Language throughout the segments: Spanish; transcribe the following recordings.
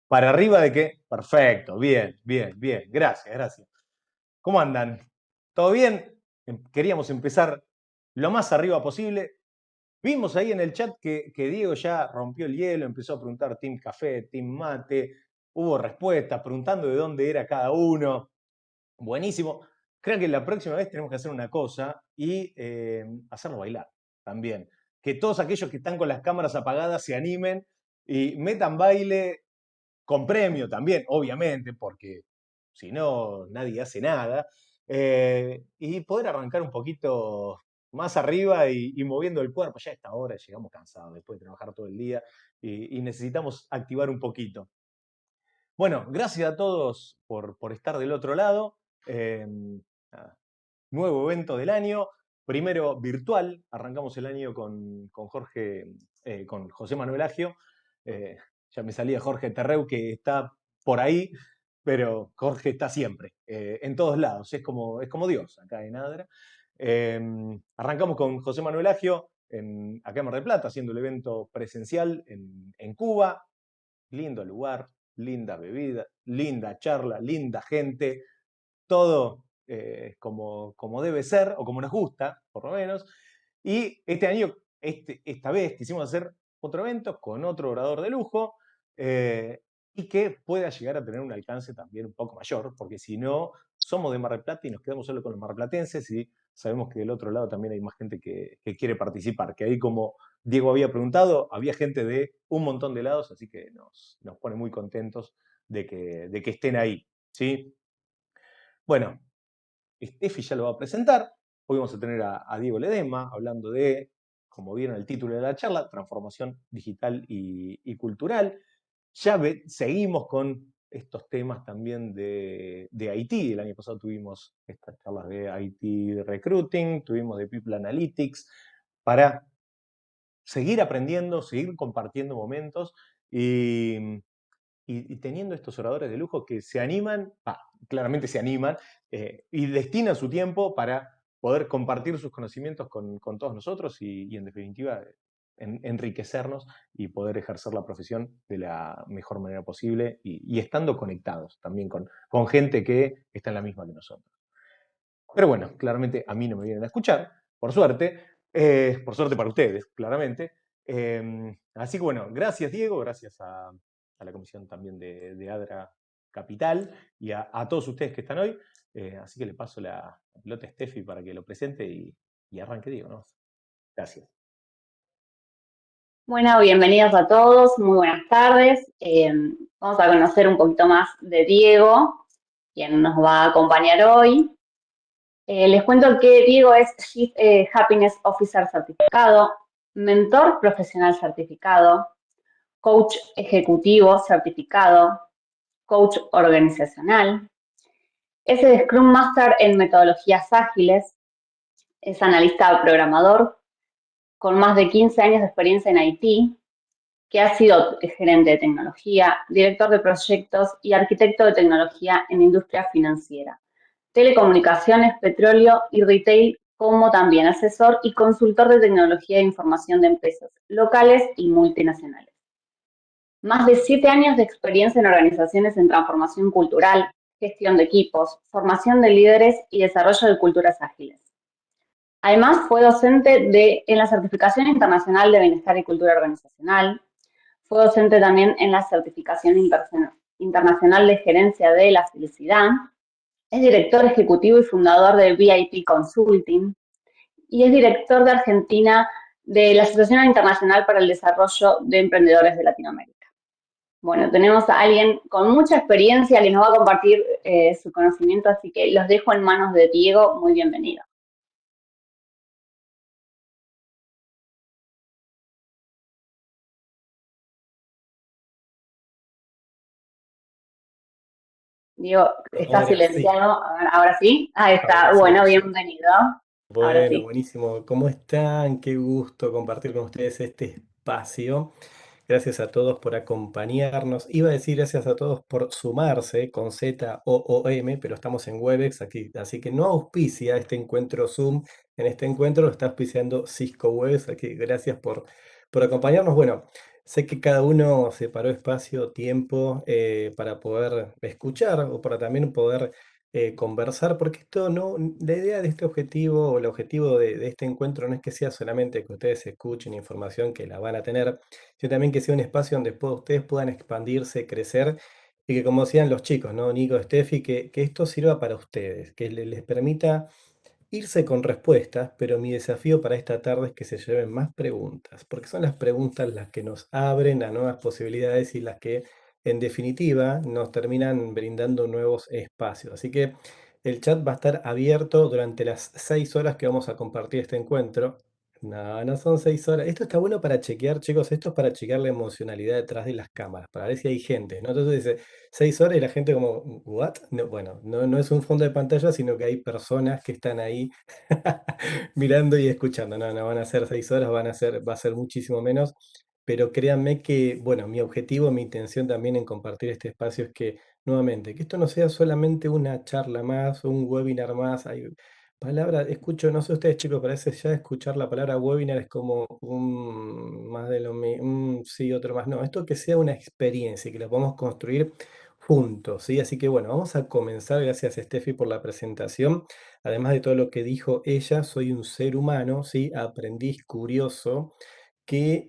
¿Para arriba de qué? Perfecto, bien, bien, bien. Gracias, gracias. ¿Cómo andan? ¿Todo bien? Queríamos empezar lo más arriba posible. Vimos ahí en el chat que Diego ya rompió el hielo, empezó a preguntar Team Café, Team Mate, hubo respuestas preguntando de dónde era cada uno. Buenísimo. Creo que la próxima vez tenemos que hacer una cosa y hacerlo bailar también. Que todos aquellos que están con las cámaras apagadas se animen y metan baile con premio también, obviamente, porque si no, nadie hace nada. Y poder arrancar un poquito más arriba y moviendo el cuerpo. Ya a esta hora llegamos cansados después de trabajar todo el día y necesitamos activar un poquito. Bueno, gracias a todos por estar del otro lado. Eh, nada, nuevo evento del año, primero virtual, arrancamos el año con Jorge, con José Manuel Agio, ya me salía Jorge Terreu que está por ahí, pero Jorge está siempre, en todos lados, es como Dios acá en Adra. Eh, Arrancamos con José Manuel Agio acá en Mar del Plata, haciendo el evento presencial en Cuba, lindo lugar, linda bebida, linda charla, linda gente, todo como debe ser, o como nos gusta, por lo menos. Y este año, esta vez quisimos hacer otro evento con otro orador de lujo y que pueda llegar a tener un alcance también un poco mayor, porque si no, somos de Mar del Plata y nos quedamos solo con los marplatenses y sabemos que del otro lado también hay más gente que quiere participar, que ahí como Diego había preguntado, había gente de un montón de lados, así que nos pone muy contentos de que estén ahí. ¿Sí? Bueno, Steffi ya lo va a presentar. Hoy vamos a tener a Diego Ledesma hablando de, como vieron el título de la charla, transformación digital y cultural. Ya seguimos con estos temas también de IT. El año pasado tuvimos estas charlas de IT Recruiting, tuvimos de People Analytics, para seguir aprendiendo, seguir compartiendo momentos y, y teniendo estos oradores de lujo que se animan, claramente se animan, y destinan su tiempo para poder compartir sus conocimientos con todos nosotros y en definitiva enriquecernos y poder ejercer la profesión de la mejor manera posible y estando conectados también con gente que está en la misma que nosotros. Pero bueno, claramente a mí no me vienen a escuchar, por suerte para ustedes, claramente. Así que bueno, gracias Diego, gracias a la comisión también de ADRA Capital y a todos ustedes que están hoy. Así que le paso la pelota a Steffi para que lo presente y arranque Diego, ¿no? Gracias. Bueno, bienvenidos a todos, muy buenas tardes. Vamos a conocer un poquito más de Diego, quien nos va a acompañar hoy. Les cuento que Diego es Chief Happiness Officer certificado, mentor profesional certificado, coach ejecutivo certificado, coach organizacional. Es el Scrum Master en metodologías ágiles, es analista programador con más de 15 años de experiencia en IT, que ha sido gerente de tecnología, director de proyectos y arquitecto de tecnología en industria financiera, telecomunicaciones, petróleo y retail, como también asesor y consultor de tecnología e información de empresas locales y multinacionales. Más de 7 años de experiencia en organizaciones en transformación cultural, gestión de equipos, formación de líderes y desarrollo de culturas ágiles. Además, fue docente en la Certificación Internacional de Bienestar y Cultura Organizacional. Fue docente también en la Certificación Internacional de Gerencia de la Felicidad. Es director ejecutivo y fundador de VIP Consulting. Y es director de Argentina de la Asociación Internacional para el Desarrollo de Emprendedores de Latinoamérica. Bueno, tenemos a alguien con mucha experiencia que nos va a compartir su conocimiento, así que los dejo en manos de Diego. Muy bienvenido. Diego, está Ahora sí, silenciado. Ahora sí. Ahí ahora está. sí, Bueno, ahora sí. bienvenido. Ahora Bueno, sí. buenísimo. ¿Cómo están? Qué gusto compartir con ustedes este espacio. Gracias a todos por acompañarnos. Iba a decir gracias a todos por sumarse con ZOOM, pero estamos en Webex aquí, así que no auspicia este encuentro Zoom. En este encuentro lo está auspiciando Cisco Webex, aquí gracias por acompañarnos. Bueno, Sé que cada uno separó espacio, tiempo para poder escuchar o para también poder conversar, porque esto no, la idea de este objetivo o el objetivo de este encuentro no es que sea solamente que ustedes escuchen información que la van a tener, sino también que sea un espacio donde ustedes puedan expandirse, crecer y que como decían los chicos, ¿no? Nico, Steffi, que esto sirva para ustedes, que les permita irse con respuestas, pero mi desafío para esta tarde es que se lleven más preguntas, porque son las preguntas las que nos abren a nuevas posibilidades y las que, en definitiva, nos terminan brindando nuevos espacios. Así que el chat va a estar abierto durante las 6 horas que vamos a compartir este encuentro. No, no son 6 horas. Esto está bueno para chequear, chicos, esto es para chequear la emocionalidad detrás de las cámaras, para ver si hay gente, ¿no? Entonces dice 6 horas y la gente como, ¿what? No, bueno, no, no es un fondo de pantalla, sino que hay personas que están ahí mirando y escuchando. No, no van a ser 6 horas, va a ser muchísimo menos. Pero créanme que, bueno, mi objetivo, mi intención también en compartir este espacio es que, nuevamente, que esto no sea solamente una charla más, un webinar más. Hay palabras, escucho, no sé ustedes chicos, parece ya escuchar la palabra webinar es como un más de lo mismo, sí, otro más. No, esto que sea una experiencia y que la podamos construir juntos, ¿sí? Así que bueno, vamos a comenzar. Gracias, Steffi, por la presentación. Además de todo lo que dijo ella, soy un ser humano, ¿sí? Aprendiz curioso que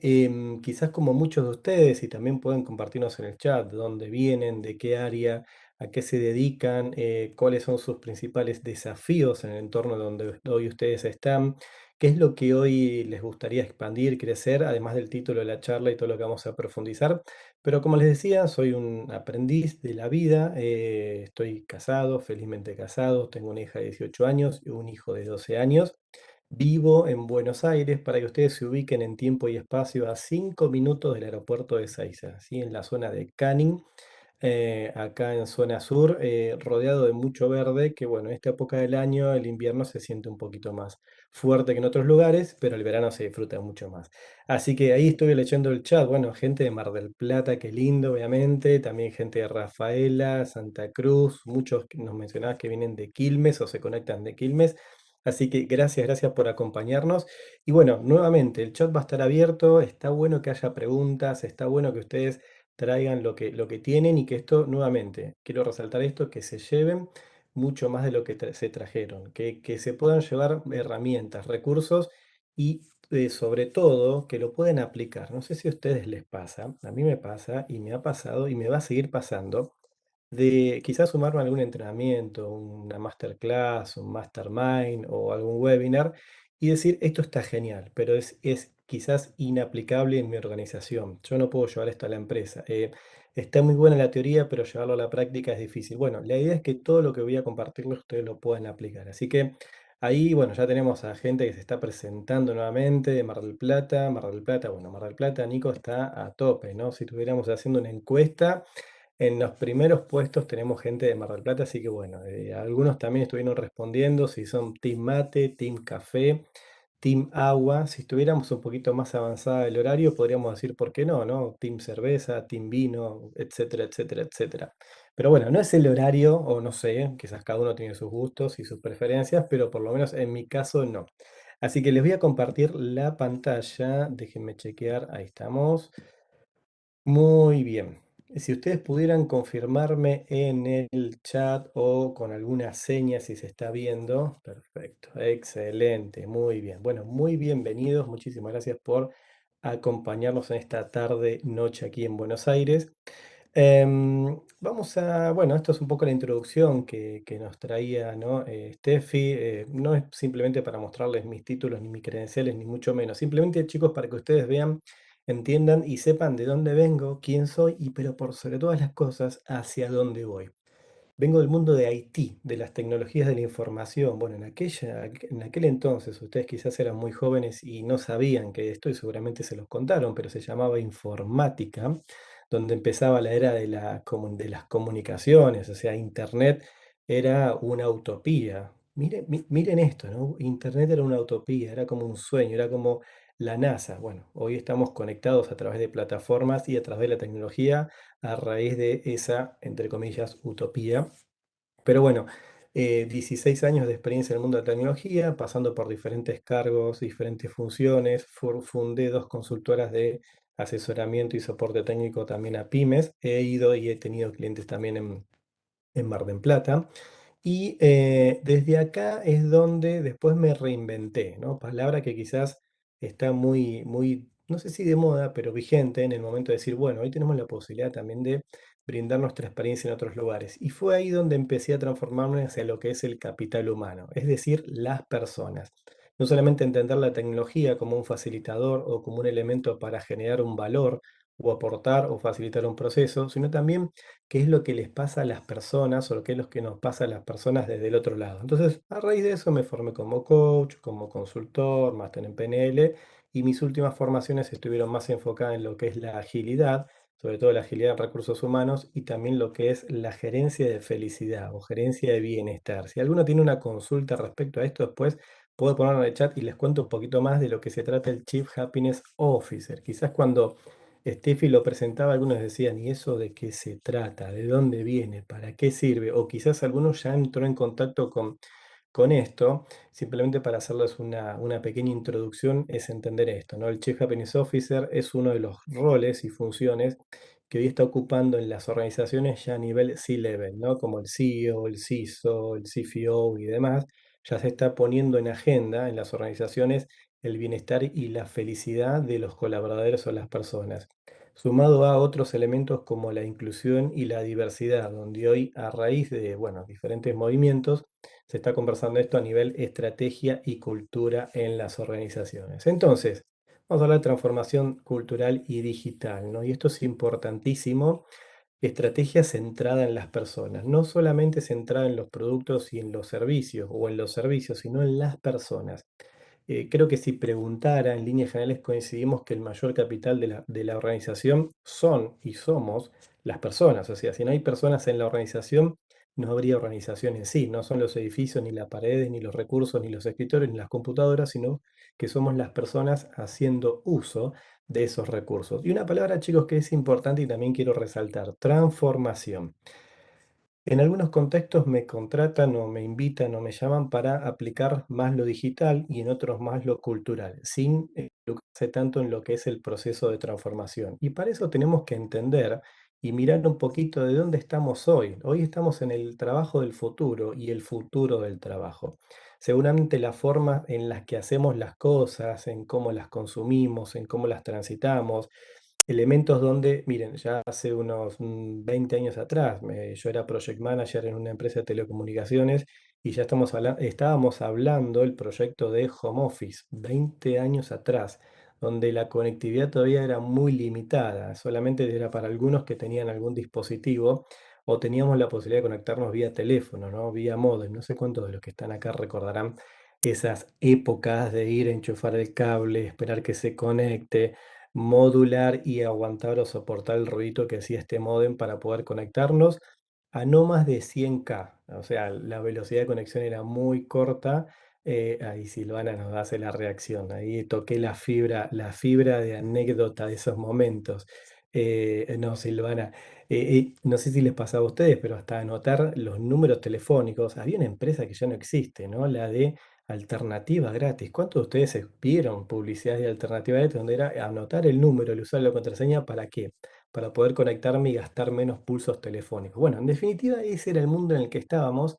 quizás como muchos de ustedes, y también pueden compartirnos en el chat, de dónde vienen, de qué área, a qué se dedican, cuáles son sus principales desafíos en el entorno donde hoy ustedes están, qué es lo que hoy les gustaría expandir, crecer, además del título de la charla y todo lo que vamos a profundizar. Pero como les decía, soy un aprendiz de la vida, estoy casado, felizmente casado, tengo una hija de 18 años y un hijo de 12 años. Vivo en Buenos Aires para que ustedes se ubiquen en tiempo y espacio a 5 minutos del aeropuerto de Ezeiza, ¿sí? En la zona de Canning, acá en zona sur, rodeado de mucho verde, que bueno, en esta época del año el invierno se siente un poquito más fuerte que en otros lugares, pero el verano se disfruta mucho más. Así que ahí estoy leyendo el chat, bueno, gente de Mar del Plata, qué lindo, obviamente, también gente de Rafaela, Santa Cruz, muchos que nos mencionabas que vienen de Quilmes o se conectan de Quilmes. Así que gracias, gracias por acompañarnos. Y bueno, nuevamente, el chat va a estar abierto, está bueno que haya preguntas, está bueno que ustedes traigan lo que tienen y que esto, nuevamente, quiero resaltar esto, que se lleven mucho más de lo que se trajeron, que se puedan llevar herramientas, recursos y sobre todo que lo pueden aplicar. No sé si a ustedes les pasa, a mí me pasa y me ha pasado y me va a seguir pasando de quizás sumarme a algún entrenamiento, una masterclass, un mastermind o algún webinar y decir, esto está genial, pero es quizás inaplicable en mi organización. Yo no puedo llevar esto a la empresa. Está muy buena la teoría, pero llevarlo a la práctica es difícil. Bueno, la idea es que todo lo que voy a compartirles ustedes lo puedan aplicar. Así que ahí, bueno, ya tenemos a gente que se está presentando nuevamente de Mar del Plata. Mar del Plata, bueno, Mar del Plata, Nico, está a tope, ¿no? Si estuviéramos haciendo una encuesta. En los primeros puestos tenemos gente de Mar del Plata, así que bueno, algunos también estuvieron respondiendo si son Team Mate, Team Café, Team Agua. Si estuviéramos un poquito más avanzada el horario, podríamos decir por qué no, ¿no? Team Cerveza, Team Vino, etcétera, etcétera, etcétera. Pero bueno, no es el horario, o no sé, quizás cada uno tiene sus gustos y sus preferencias, pero por lo menos en mi caso no. Así que les voy a compartir la pantalla, déjenme chequear, ahí estamos. Muy bien. Si ustedes pudieran confirmarme en el chat o con alguna seña si se está viendo. Perfecto, excelente, muy bien. Bueno, muy bienvenidos. Muchísimas gracias por acompañarnos en esta tarde, noche aquí en Buenos Aires. Bueno, esto es un poco la introducción que nos traía, ¿no? Steffi. No es simplemente para mostrarles mis títulos ni mis credenciales, ni mucho menos. Simplemente, chicos, para que ustedes vean, entiendan y sepan de dónde vengo, quién soy y, pero por sobre todas las cosas, hacia dónde voy. Vengo del mundo de IT, de las tecnologías de la información. Bueno, en aquel entonces ustedes quizás eran muy jóvenes y no sabían que esto, y seguramente se los contaron, pero se llamaba informática, donde empezaba la era de las comunicaciones, o sea, Internet era una utopía. Miren esto, ¿no? Internet era una utopía, era como un sueño, era como la NASA. Bueno, hoy estamos conectados a través de plataformas y a través de la tecnología a raíz de esa, entre comillas, utopía. Pero bueno, 16 años de experiencia en el mundo de la tecnología, pasando por diferentes cargos, diferentes funciones. Fundé dos consultoras de asesoramiento y soporte técnico también a pymes. He ido y he tenido clientes también en Mar del Plata. Y desde acá es donde después me reinventé, ¿no? Palabra que quizás está muy, no sé si de moda, pero vigente en el momento de decir, bueno, hoy tenemos la posibilidad también de brindar nuestra experiencia en otros lugares. Y fue ahí donde empecé a transformarme hacia lo que es el capital humano, es decir, las personas. No solamente entender la tecnología como un facilitador o como un elemento para generar un valor o aportar o facilitar un proceso, sino también qué es lo que les pasa a las personas o lo que es lo que nos pasa a las personas desde el otro lado. Entonces, a raíz de eso me formé como coach, como consultor, máster en PNL y mis últimas formaciones estuvieron más enfocadas en lo que es la agilidad, sobre todo la agilidad en recursos humanos y también lo que es la gerencia de felicidad o gerencia de bienestar. Si alguno tiene una consulta respecto a esto, después puedo ponerlo en el chat y les cuento un poquito más de lo que se trata el Chief Happiness Officer. Quizás cuando Steffi lo presentaba, algunos decían, ¿y eso de qué se trata? ¿De dónde viene? ¿Para qué sirve? O quizás algunos ya entró en contacto con esto, simplemente para hacerles una pequeña introducción, es entender esto, ¿no? El Chief Happiness Officer es uno de los roles y funciones que hoy está ocupando en las organizaciones ya a nivel C-level, ¿no? Como el CEO, el CISO, el CFO y demás, ya se está poniendo en agenda en las organizaciones el bienestar y la felicidad de los colaboradores o las personas, sumado a otros elementos como la inclusión y la diversidad, donde hoy a raíz de, bueno, diferentes movimientos, se está conversando esto a nivel estrategia y cultura en las organizaciones. Entonces, vamos a hablar de transformación cultural y digital, ¿no? Y esto es importantísimo, estrategia centrada en las personas, no solamente centrada en los productos y en los servicios o en los servicios, sino en las personas. Creo que si preguntara, en líneas generales coincidimos que el mayor capital de la organización son y somos las personas. O sea, si no hay personas en la organización, no habría organización en sí. No son los edificios, ni las paredes, ni los recursos, ni los escritorios, ni las computadoras, sino que somos las personas haciendo uso de esos recursos. Y una palabra, chicos, que es importante y también quiero resaltar, transformación. En algunos contextos me contratan o me invitan o me llaman para aplicar más lo digital y en otros más lo cultural, sin involucrarse tanto en lo que es el proceso de transformación. Y para eso tenemos que entender y mirar un poquito de dónde estamos hoy. Hoy estamos en el trabajo del futuro y el futuro del trabajo. Seguramente la forma en las que hacemos las cosas, en cómo las consumimos, en cómo las transitamos, elementos donde, miren, ya hace unos 20 años atrás, yo era project manager en una empresa de telecomunicaciones y ya estábamos hablando el proyecto de home office, 20 años atrás, donde la conectividad todavía era muy limitada, solamente era para algunos que tenían algún dispositivo o teníamos la posibilidad de conectarnos vía teléfono, ¿no? Vía módem. No sé cuántos de los que están acá recordarán esas épocas de ir a enchufar el cable, esperar que se conecte, modular y aguantar o soportar el ruido que hacía este módem para poder conectarnos a no más de 100K. O sea, la velocidad de conexión era muy corta. Ahí Silvana nos hace la reacción. Ahí toqué la fibra de anécdota de esos momentos. No, Silvana, no sé si les pasaba a ustedes, pero hasta anotar los números telefónicos. Había una empresa que ya no existe, ¿no? La de Alternativa gratis. ¿Cuántos de ustedes vieron publicidad de alternativa gratis donde era anotar el número, el usuario, la contraseña? ¿Para qué? Para poder conectarme y gastar menos pulsos telefónicos. Bueno, en definitiva, ese era el mundo en el que estábamos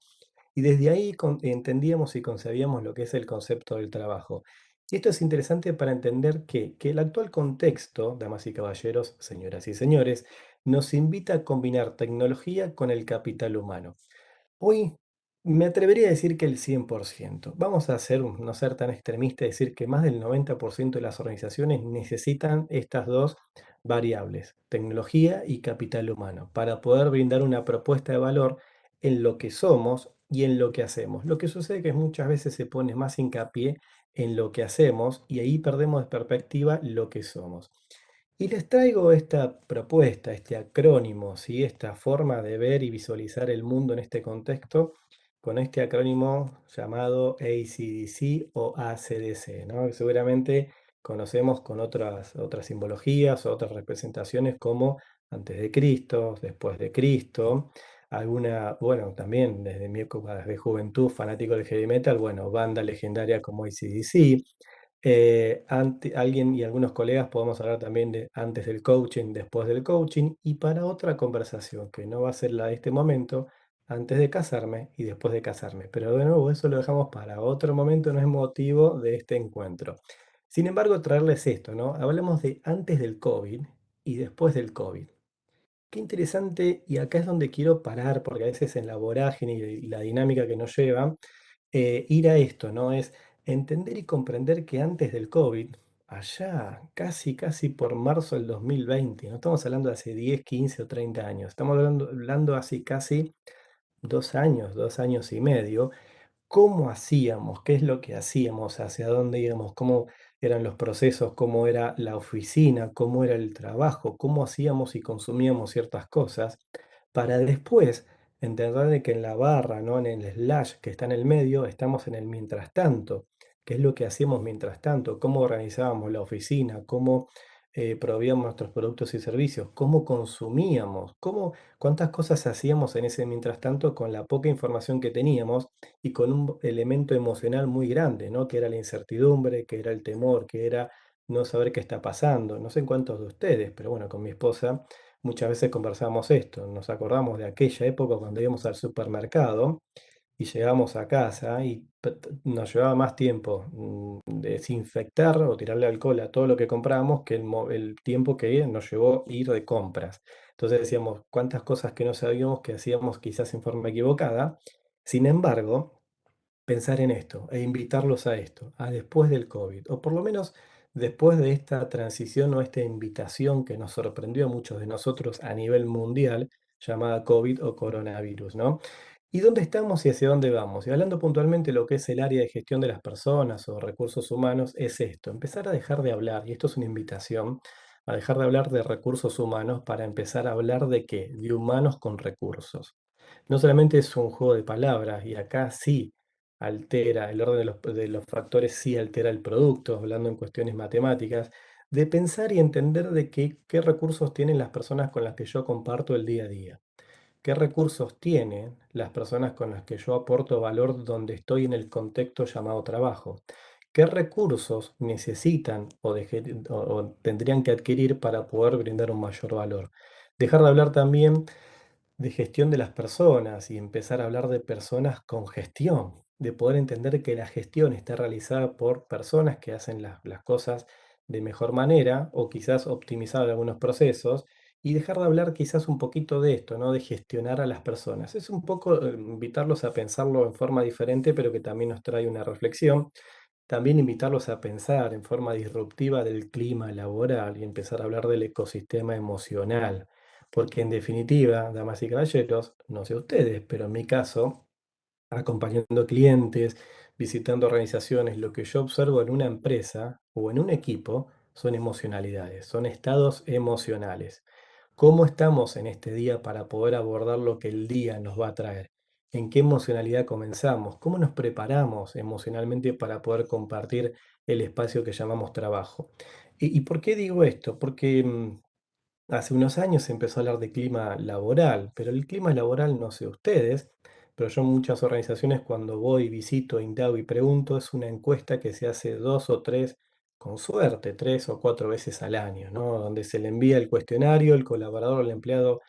y desde ahí entendíamos y concebíamos lo que es el concepto del trabajo. Y esto es interesante para entender que el actual contexto, damas y caballeros, señoras y señores, nos invita a combinar tecnología con el capital humano. Hoy me atrevería a decir que el 100%. Vamos a no ser tan extremistas y decir que más del 90% de las organizaciones necesitan estas dos variables, tecnología y capital humano, para poder brindar una propuesta de valor en lo que somos y en lo que hacemos. Lo que sucede es que muchas veces se pone más hincapié en lo que hacemos y ahí perdemos de perspectiva lo que somos. Y les traigo esta propuesta, este acrónimo, ¿sí? Esta forma de ver y visualizar el mundo en este contexto, con este acrónimo llamado ACDC o ACDC, ¿no? Que seguramente conocemos con otras simbologías o otras representaciones como antes de Cristo, después de Cristo, alguna, bueno, también desde mi época de juventud, fanático del heavy metal, bueno, banda legendaria como ACDC. Alguien y algunos colegas podemos hablar también de antes del coaching, después del coaching, y para otra conversación, que no va a ser la de este momento, antes de casarme y después de casarme. Pero de nuevo, eso lo dejamos para otro momento, no es motivo de este encuentro. Sin embargo, traerles esto, ¿no? Hablemos de antes del COVID y después del COVID. Qué interesante, y acá es donde quiero parar, porque a veces en la vorágine y la dinámica que nos lleva, ir a esto, ¿no? Es entender y comprender que antes del COVID, allá casi por marzo del 2020, no estamos hablando de hace 10, 15 o 30 años, estamos hablando hace casi 2 años, 2 años y medio. ¿Cómo hacíamos? ¿Qué es lo que hacíamos? ¿Hacia dónde íbamos? ¿Cómo eran los procesos? ¿Cómo era la oficina? ¿Cómo era el trabajo? ¿Cómo hacíamos y consumíamos ciertas cosas? Para después entender de que en la barra, ¿no? En el slash que está en el medio, estamos en el mientras tanto. ¿Qué es lo que hacíamos mientras tanto? ¿Cómo organizábamos la oficina? ¿Cómo proveíamos nuestros productos y servicios? ¿Cómo consumíamos? ¿Cuántas cosas hacíamos en ese mientras tanto con la poca información que teníamos? Y con un elemento emocional muy grande, ¿no? Que era la incertidumbre, que era el temor, que era no saber qué está pasando. No sé en cuántos de ustedes, pero bueno, con mi esposa muchas veces conversamos esto. Nos acordamos de aquella época cuando íbamos al supermercado y llegábamos a casa y nos llevaba más tiempo desinfectar o tirarle alcohol a todo lo que comprábamos que el tiempo que nos llevó ir de compras. Entonces decíamos cuántas cosas que no sabíamos que hacíamos quizás en forma equivocada. Sin embargo, pensar en esto e invitarlos a esto, a después del COVID, o por lo menos después de esta transición o esta invitación que nos sorprendió a muchos de nosotros a nivel mundial, llamada COVID o coronavirus, ¿no? ¿Y dónde estamos y hacia dónde vamos? Y hablando puntualmente de lo que es el área de gestión de las personas o recursos humanos, es esto, empezar a dejar de hablar, y esto es una invitación, a dejar de hablar de recursos humanos para empezar a hablar de qué, de humanos con recursos. No solamente es un juego de palabras, y acá sí altera el orden de los factores, sí altera el producto, hablando en cuestiones matemáticas, de pensar y entender de qué recursos tienen las personas con las que yo comparto el día a día. ¿Qué recursos tienen las personas con las que yo aporto valor donde estoy en el contexto llamado trabajo? ¿Qué recursos necesitan o tendrían que adquirir para poder brindar un mayor valor? Dejar de hablar también de gestión de las personas y empezar a hablar de personas con gestión, de poder entender que la gestión está realizada por personas que hacen las cosas de mejor manera o quizás optimizar algunos procesos y dejar de hablar quizás un poquito de esto, ¿no? De gestionar a las personas. Es un poco invitarlos a pensarlo en forma diferente, pero que también nos trae una reflexión. También invitarlos a pensar en forma disruptiva del clima laboral y empezar a hablar del ecosistema emocional. Porque en definitiva, damas y caballeros, no sé ustedes, pero en mi caso, acompañando clientes, visitando organizaciones, lo que yo observo en una empresa o en un equipo son emocionalidades, son estados emocionales. ¿Cómo estamos en este día para poder abordar lo que el día nos va a traer? ¿En qué emocionalidad comenzamos? ¿Cómo nos preparamos emocionalmente para poder compartir el espacio que llamamos trabajo? ¿Y por qué digo esto? Porque hace unos años se empezó a hablar de clima laboral, pero el clima laboral, no sé ustedes, pero yo en muchas organizaciones cuando voy, visito, indago y pregunto, es una encuesta que se hace 2 o 3, con suerte, 3 o 4 veces al año, ¿no? Donde se le envía el cuestionario, el colaborador, el empleado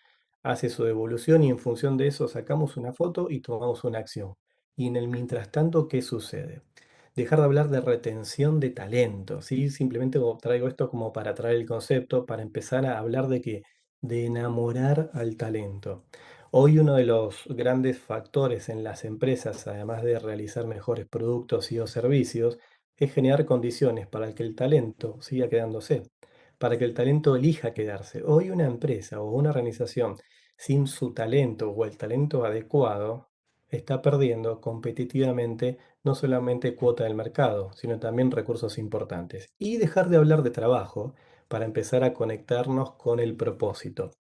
hace su devolución y en función de eso sacamos una foto y tomamos una acción. Y en el mientras tanto, ¿qué sucede? Dejar de hablar de retención de talento, ¿sí? Simplemente traigo esto como para traer el concepto, para empezar a hablar de que de enamorar al talento. Hoy uno de los grandes factores en las empresas, además de realizar mejores productos y o servicios, es generar condiciones para que el talento siga quedándose, para que el talento elija quedarse. Hoy una empresa o una organización sin su talento o el talento adecuado está perdiendo competitivamente no solamente cuota del mercado, sino también recursos importantes. Y dejar de hablar de trabajo para empezar a conectarnos con el propósito.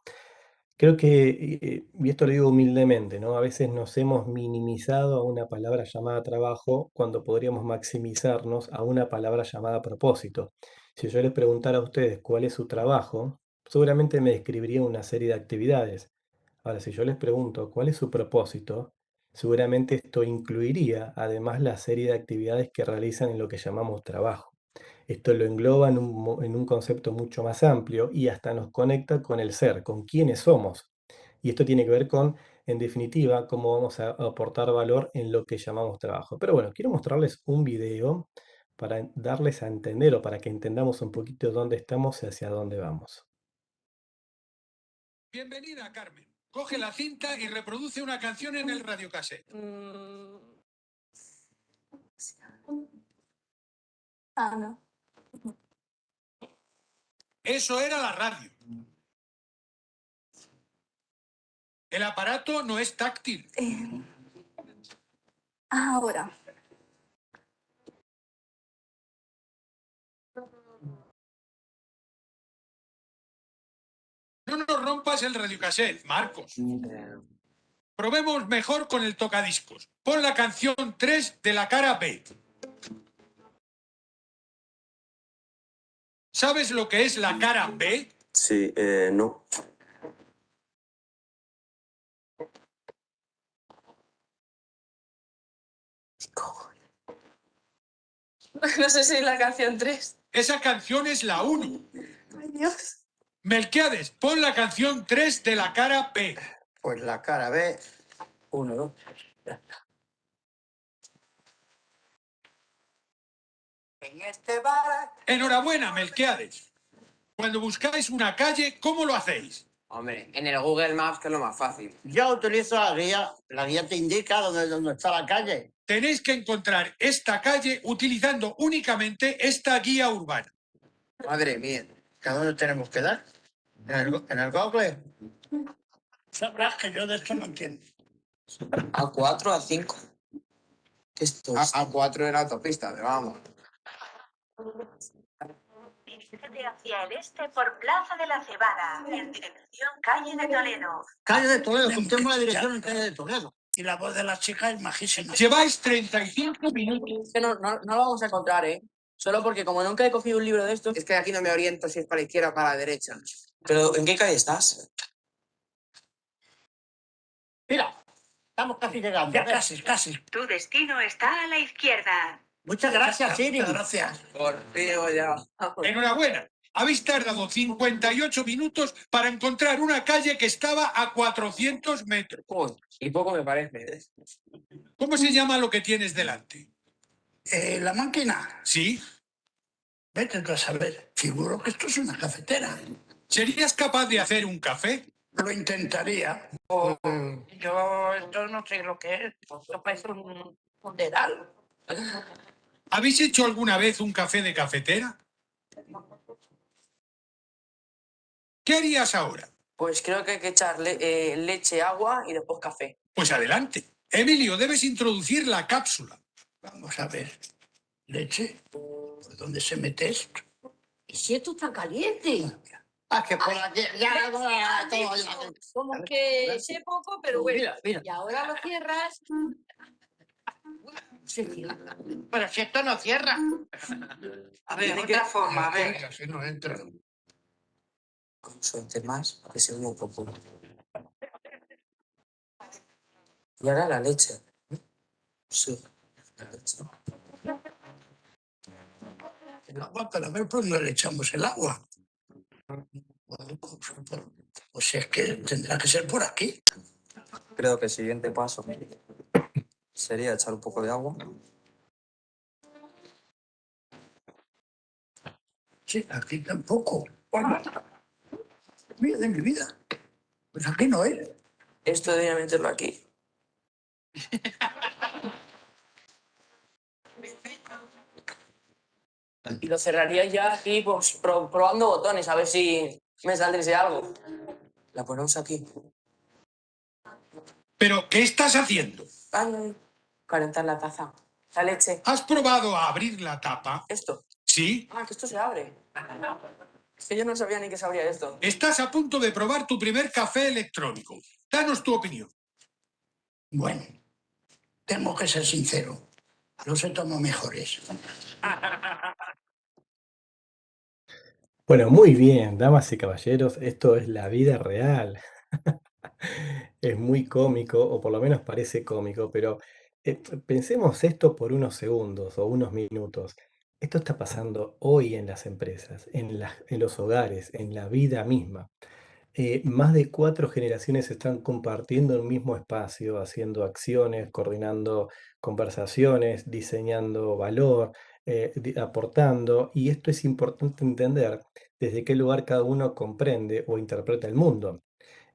Creo que, y esto lo digo humildemente, ¿no? A veces nos hemos minimizado a una palabra llamada trabajo cuando podríamos maximizarnos a una palabra llamada propósito. Si yo les preguntara a ustedes cuál es su trabajo, seguramente me describirían una serie de actividades. Ahora, si yo les pregunto cuál es su propósito, seguramente esto incluiría además la serie de actividades que realizan en lo que llamamos trabajo. Esto lo engloba en un concepto mucho más amplio y hasta nos conecta con el ser, con quiénes somos. Y esto tiene que ver con, en definitiva, cómo vamos a aportar valor en lo que llamamos trabajo. Pero bueno, quiero mostrarles un video para darles a entender o para que entendamos un poquito dónde estamos y hacia dónde vamos. Bienvenida, Carmen. Coge la cinta y reproduce una canción en el radiocassette. No. Eso era la radio. El aparato no es táctil. Ahora. No nos rompas el radiocassette, Marcos. Probemos mejor con el tocadiscos. Pon la canción 3 de la cara B. ¿Sabes lo que es la cara B? Sí, no. No sé si es la canción 3. Esa canción es la 1. Ay, Dios. Melquiades, pon la canción 3 de la cara B. Pues la cara B, 1, 2. En este bar. Enhorabuena, Melquiades. Cuando buscáis una calle, ¿cómo lo hacéis? Hombre, en el Google Maps, que es lo más fácil. Yo utilizo la guía te indica dónde está la calle. Tenéis que encontrar esta calle utilizando únicamente esta guía urbana. Madre mía. ¿A dónde tenemos que dar? ¿En el Google? Sabrás que yo de esto no entiendo. ¿A4, A5? Esto es... A4 era autopista, pero vamos. Dirígete hacia el este por Plaza de la Cebada, en dirección Calle de Toledo. Calle de Toledo, juntemos la dirección en calle de Toledo. Y la voz de la chica es majísima. Lleváis 35 minutos. Es que no lo vamos a encontrar, ¿eh? Solo porque como nunca he cogido un libro de estos... Es que aquí no me oriento si es para la izquierda o para la derecha. ¿Pero en qué calle estás? Mira, estamos casi llegando. Ya casi. Tu destino está a la izquierda. Muchas gracias, Siri. Por fin ya. Enhorabuena. Habéis tardado 58 minutos para encontrar una calle que estaba a 400 metros. Joder, y poco me parece. ¿Cómo se llama lo que tienes delante? La máquina. ¿Sí? Vete tú a saber. Figuro que esto es una cafetera. ¿Serías capaz de hacer un café? Lo intentaría. Yo esto no sé lo que es. Esto parece un dedal. ¿Habéis hecho alguna vez un café de cafetera? ¿Qué harías ahora? Pues creo que hay que echarle leche, agua y después café. Pues adelante. Emilio, debes introducir la cápsula. Vamos a ver. Leche. ¿Por dónde se mete esto? ¿Y si esto está caliente? Ah, que por aquí. Ya, Como que sé poco, pero bueno. Mira. Y ahora lo cierras. Se cierra. Pero si esto no cierra. A ver, de otra forma, a ver. Así no entra. Con suerte más, que se un poco. Y ahora la leche. Sí, la leche. El agua, pero a ver por dónde le echamos el agua. Pues es que tendrá que ser por aquí. Creo que el siguiente paso sería echar un poco de agua. Sí, aquí tampoco. Mira de mi vida. Pues aquí no es. Esto debería meterlo aquí. Y lo cerraría ya aquí, pues, probando botones, a ver si me saldría algo. La ponemos aquí. ¿Pero qué estás haciendo? Ay, calentar la taza. La leche. ¿Has probado a abrir la tapa? ¿Esto? ¿Sí? Ah, que esto se abre. Es que yo no sabía ni que se abría esto. Estás a punto de probar tu primer café electrónico. Danos tu opinión. Bueno, tengo que ser sincero. Los he tomado mejores. Bueno, muy bien, damas y caballeros, esto es la vida real. Es muy cómico, o por lo menos parece cómico, pero pensemos esto por unos segundos o unos minutos. Esto está pasando hoy en las empresas, en los hogares, en la vida misma. Más de 4 generaciones están compartiendo el mismo espacio, haciendo acciones, coordinando conversaciones, diseñando valor, aportando, y esto es importante entender desde qué lugar cada uno comprende o interpreta el mundo.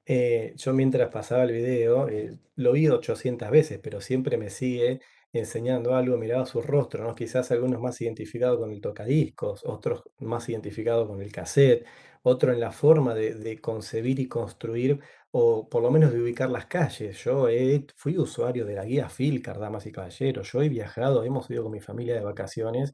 Yo mientras pasaba el video, lo vi 800 veces, pero siempre me sigue enseñando algo, miraba su rostro, ¿no? Quizás algunos más identificados con el tocadiscos, otros más identificados con el cassette, otro en la forma de concebir y construir, o por lo menos de ubicar las calles. Yo fui usuario de la guía Filcar, damas y caballeros. Yo he viajado, hemos ido con mi familia de vacaciones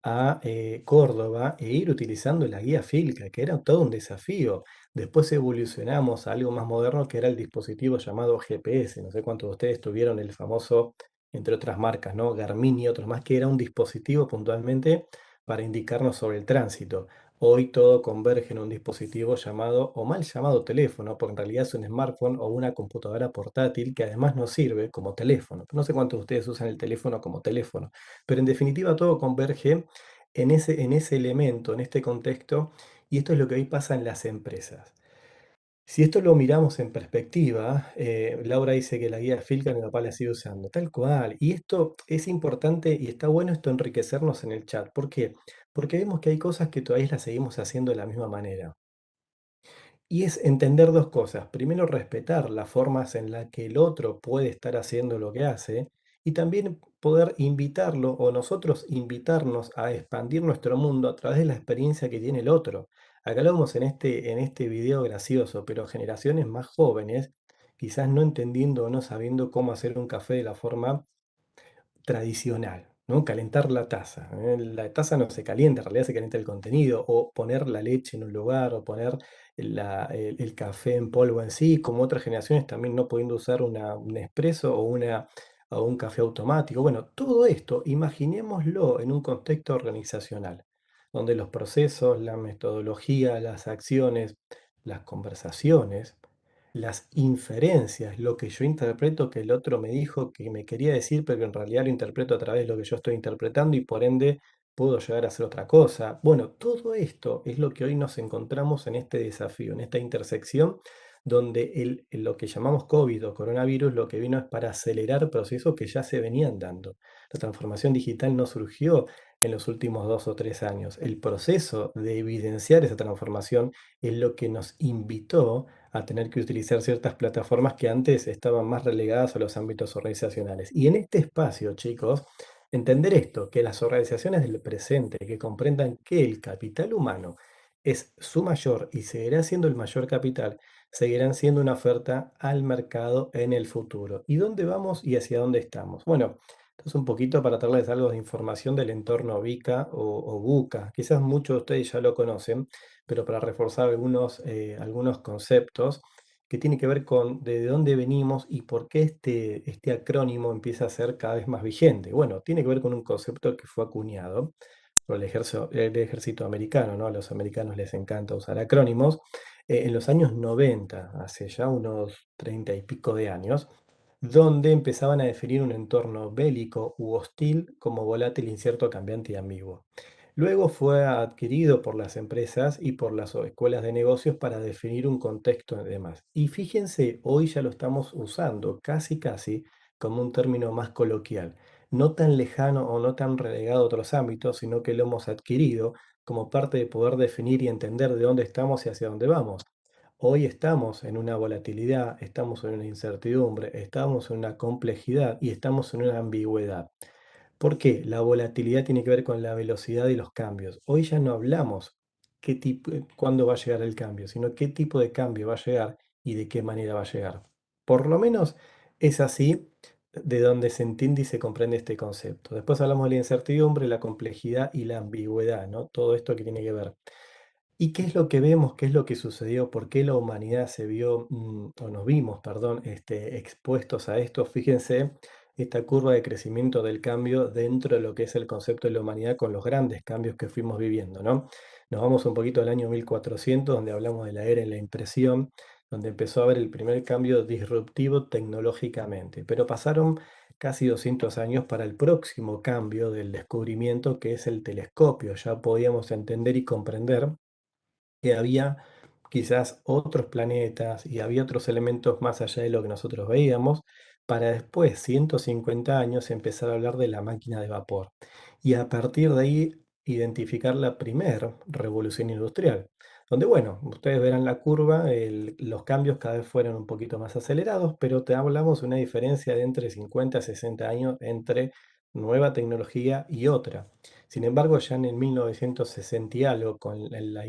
a Córdoba e ir utilizando la guía Filca, que era todo un desafío. Después evolucionamos a algo más moderno que era el dispositivo llamado GPS. No sé cuántos de ustedes tuvieron el famoso, entre otras marcas, ¿no? Garmin y otros más, que era un dispositivo puntualmente para indicarnos sobre el tránsito. Hoy todo converge en un dispositivo llamado, o mal llamado teléfono, porque en realidad es un smartphone o una computadora portátil que además nos sirve como teléfono. No sé cuántos de ustedes usan el teléfono como teléfono, pero en definitiva todo converge en ese elemento, en este contexto, y esto es lo que hoy pasa en las empresas. Si esto lo miramos en perspectiva, Laura dice que la guía Filca mi papá la sigue usando, tal cual. Y esto es importante y está bueno esto enriquecernos en el chat. ¿Por qué? Porque vemos que hay cosas que todavía las seguimos haciendo de la misma manera. Y es entender dos cosas. Primero, respetar las formas en las que el otro puede estar haciendo lo que hace y también poder invitarlo o nosotros invitarnos a expandir nuestro mundo a través de la experiencia que tiene el otro. Acá lo vemos en este video gracioso, pero generaciones más jóvenes, quizás no entendiendo o no sabiendo cómo hacer un café de la forma tradicional, ¿no? Calentar la taza. La taza no se calienta, en realidad se calienta el contenido, o poner la leche en un lugar, o poner el café en polvo en sí, como otras generaciones también no pudiendo usar un espresso o un café automático. Bueno, todo esto, imaginémoslo en un contexto organizacional, donde los procesos, la metodología, las acciones, las conversaciones, las inferencias, lo que yo interpreto que el otro me dijo que me quería decir, pero que en realidad lo interpreto a través de lo que yo estoy interpretando y por ende puedo llegar a hacer otra cosa. Bueno, todo esto es lo que hoy nos encontramos en este desafío, en esta intersección, donde lo que llamamos COVID o coronavirus lo que vino es para acelerar procesos que ya se venían dando. La transformación digital no surgió en los últimos 2 o 3 años. El proceso de evidenciar esa transformación es lo que nos invitó a tener que utilizar ciertas plataformas que antes estaban más relegadas a los ámbitos organizacionales. Y en este espacio, chicos, entender esto, que las organizaciones del presente, que comprendan que el capital humano es su mayor y seguirá siendo el mayor capital, seguirán siendo una oferta al mercado en el futuro. ¿Y dónde vamos y hacia dónde estamos? Bueno, esto es un poquito para darles algo de información del entorno VICA o BUCA. Quizás muchos de ustedes ya lo conocen, pero para reforzar algunos conceptos que tienen que ver con de dónde venimos y por qué este acrónimo empieza a ser cada vez más vigente. Bueno, tiene que ver con un concepto que fue acuñado por el ejército americano, ¿no? A los americanos les encanta usar acrónimos. En los años 90, hace ya unos 30 y pico de años, donde empezaban a definir un entorno bélico u hostil como volátil, incierto, cambiante y ambiguo. Luego fue adquirido por las empresas y por las escuelas de negocios para definir un contexto y demás. Y fíjense, hoy ya lo estamos usando casi casi como un término más coloquial, no tan lejano o no tan relegado a otros ámbitos, sino que lo hemos adquirido como parte de poder definir y entender de dónde estamos y hacia dónde vamos. Hoy estamos en una volatilidad, estamos en una incertidumbre, estamos en una complejidad y estamos en una ambigüedad. ¿Por qué? La volatilidad tiene que ver con la velocidad de los cambios. Hoy ya no hablamos cuándo va a llegar el cambio, sino qué tipo de cambio va a llegar y de qué manera va a llegar. Por lo menos es así de donde se entiende y se comprende este concepto. Después hablamos de la incertidumbre, la complejidad y la ambigüedad, ¿no? Todo esto que tiene que ver. ¿Y qué es lo que vemos? ¿Qué es lo que sucedió? ¿Por qué la humanidad se vio, o nos vimos, perdón, expuestos a esto? Fíjense esta curva de crecimiento del cambio dentro de lo que es el concepto de la humanidad con los grandes cambios que fuimos viviendo, ¿no? Nos vamos un poquito al año 1400, donde hablamos de la era en la impresión, donde empezó a haber el primer cambio disruptivo tecnológicamente. Pero pasaron casi 200 años para el próximo cambio del descubrimiento que es el telescopio. Ya podíamos entender y comprender que había quizás otros planetas y había otros elementos más allá de lo que nosotros veíamos, para después, 150 años, empezar a hablar de la máquina de vapor. Y a partir de ahí, identificar la primera revolución industrial, donde, bueno, ustedes verán la curva, los cambios cada vez fueron un poquito más acelerados, pero te hablamos de una diferencia de entre 50 a 60 años entre nueva tecnología y otra. Sin embargo, ya en el 1960 y algo, con la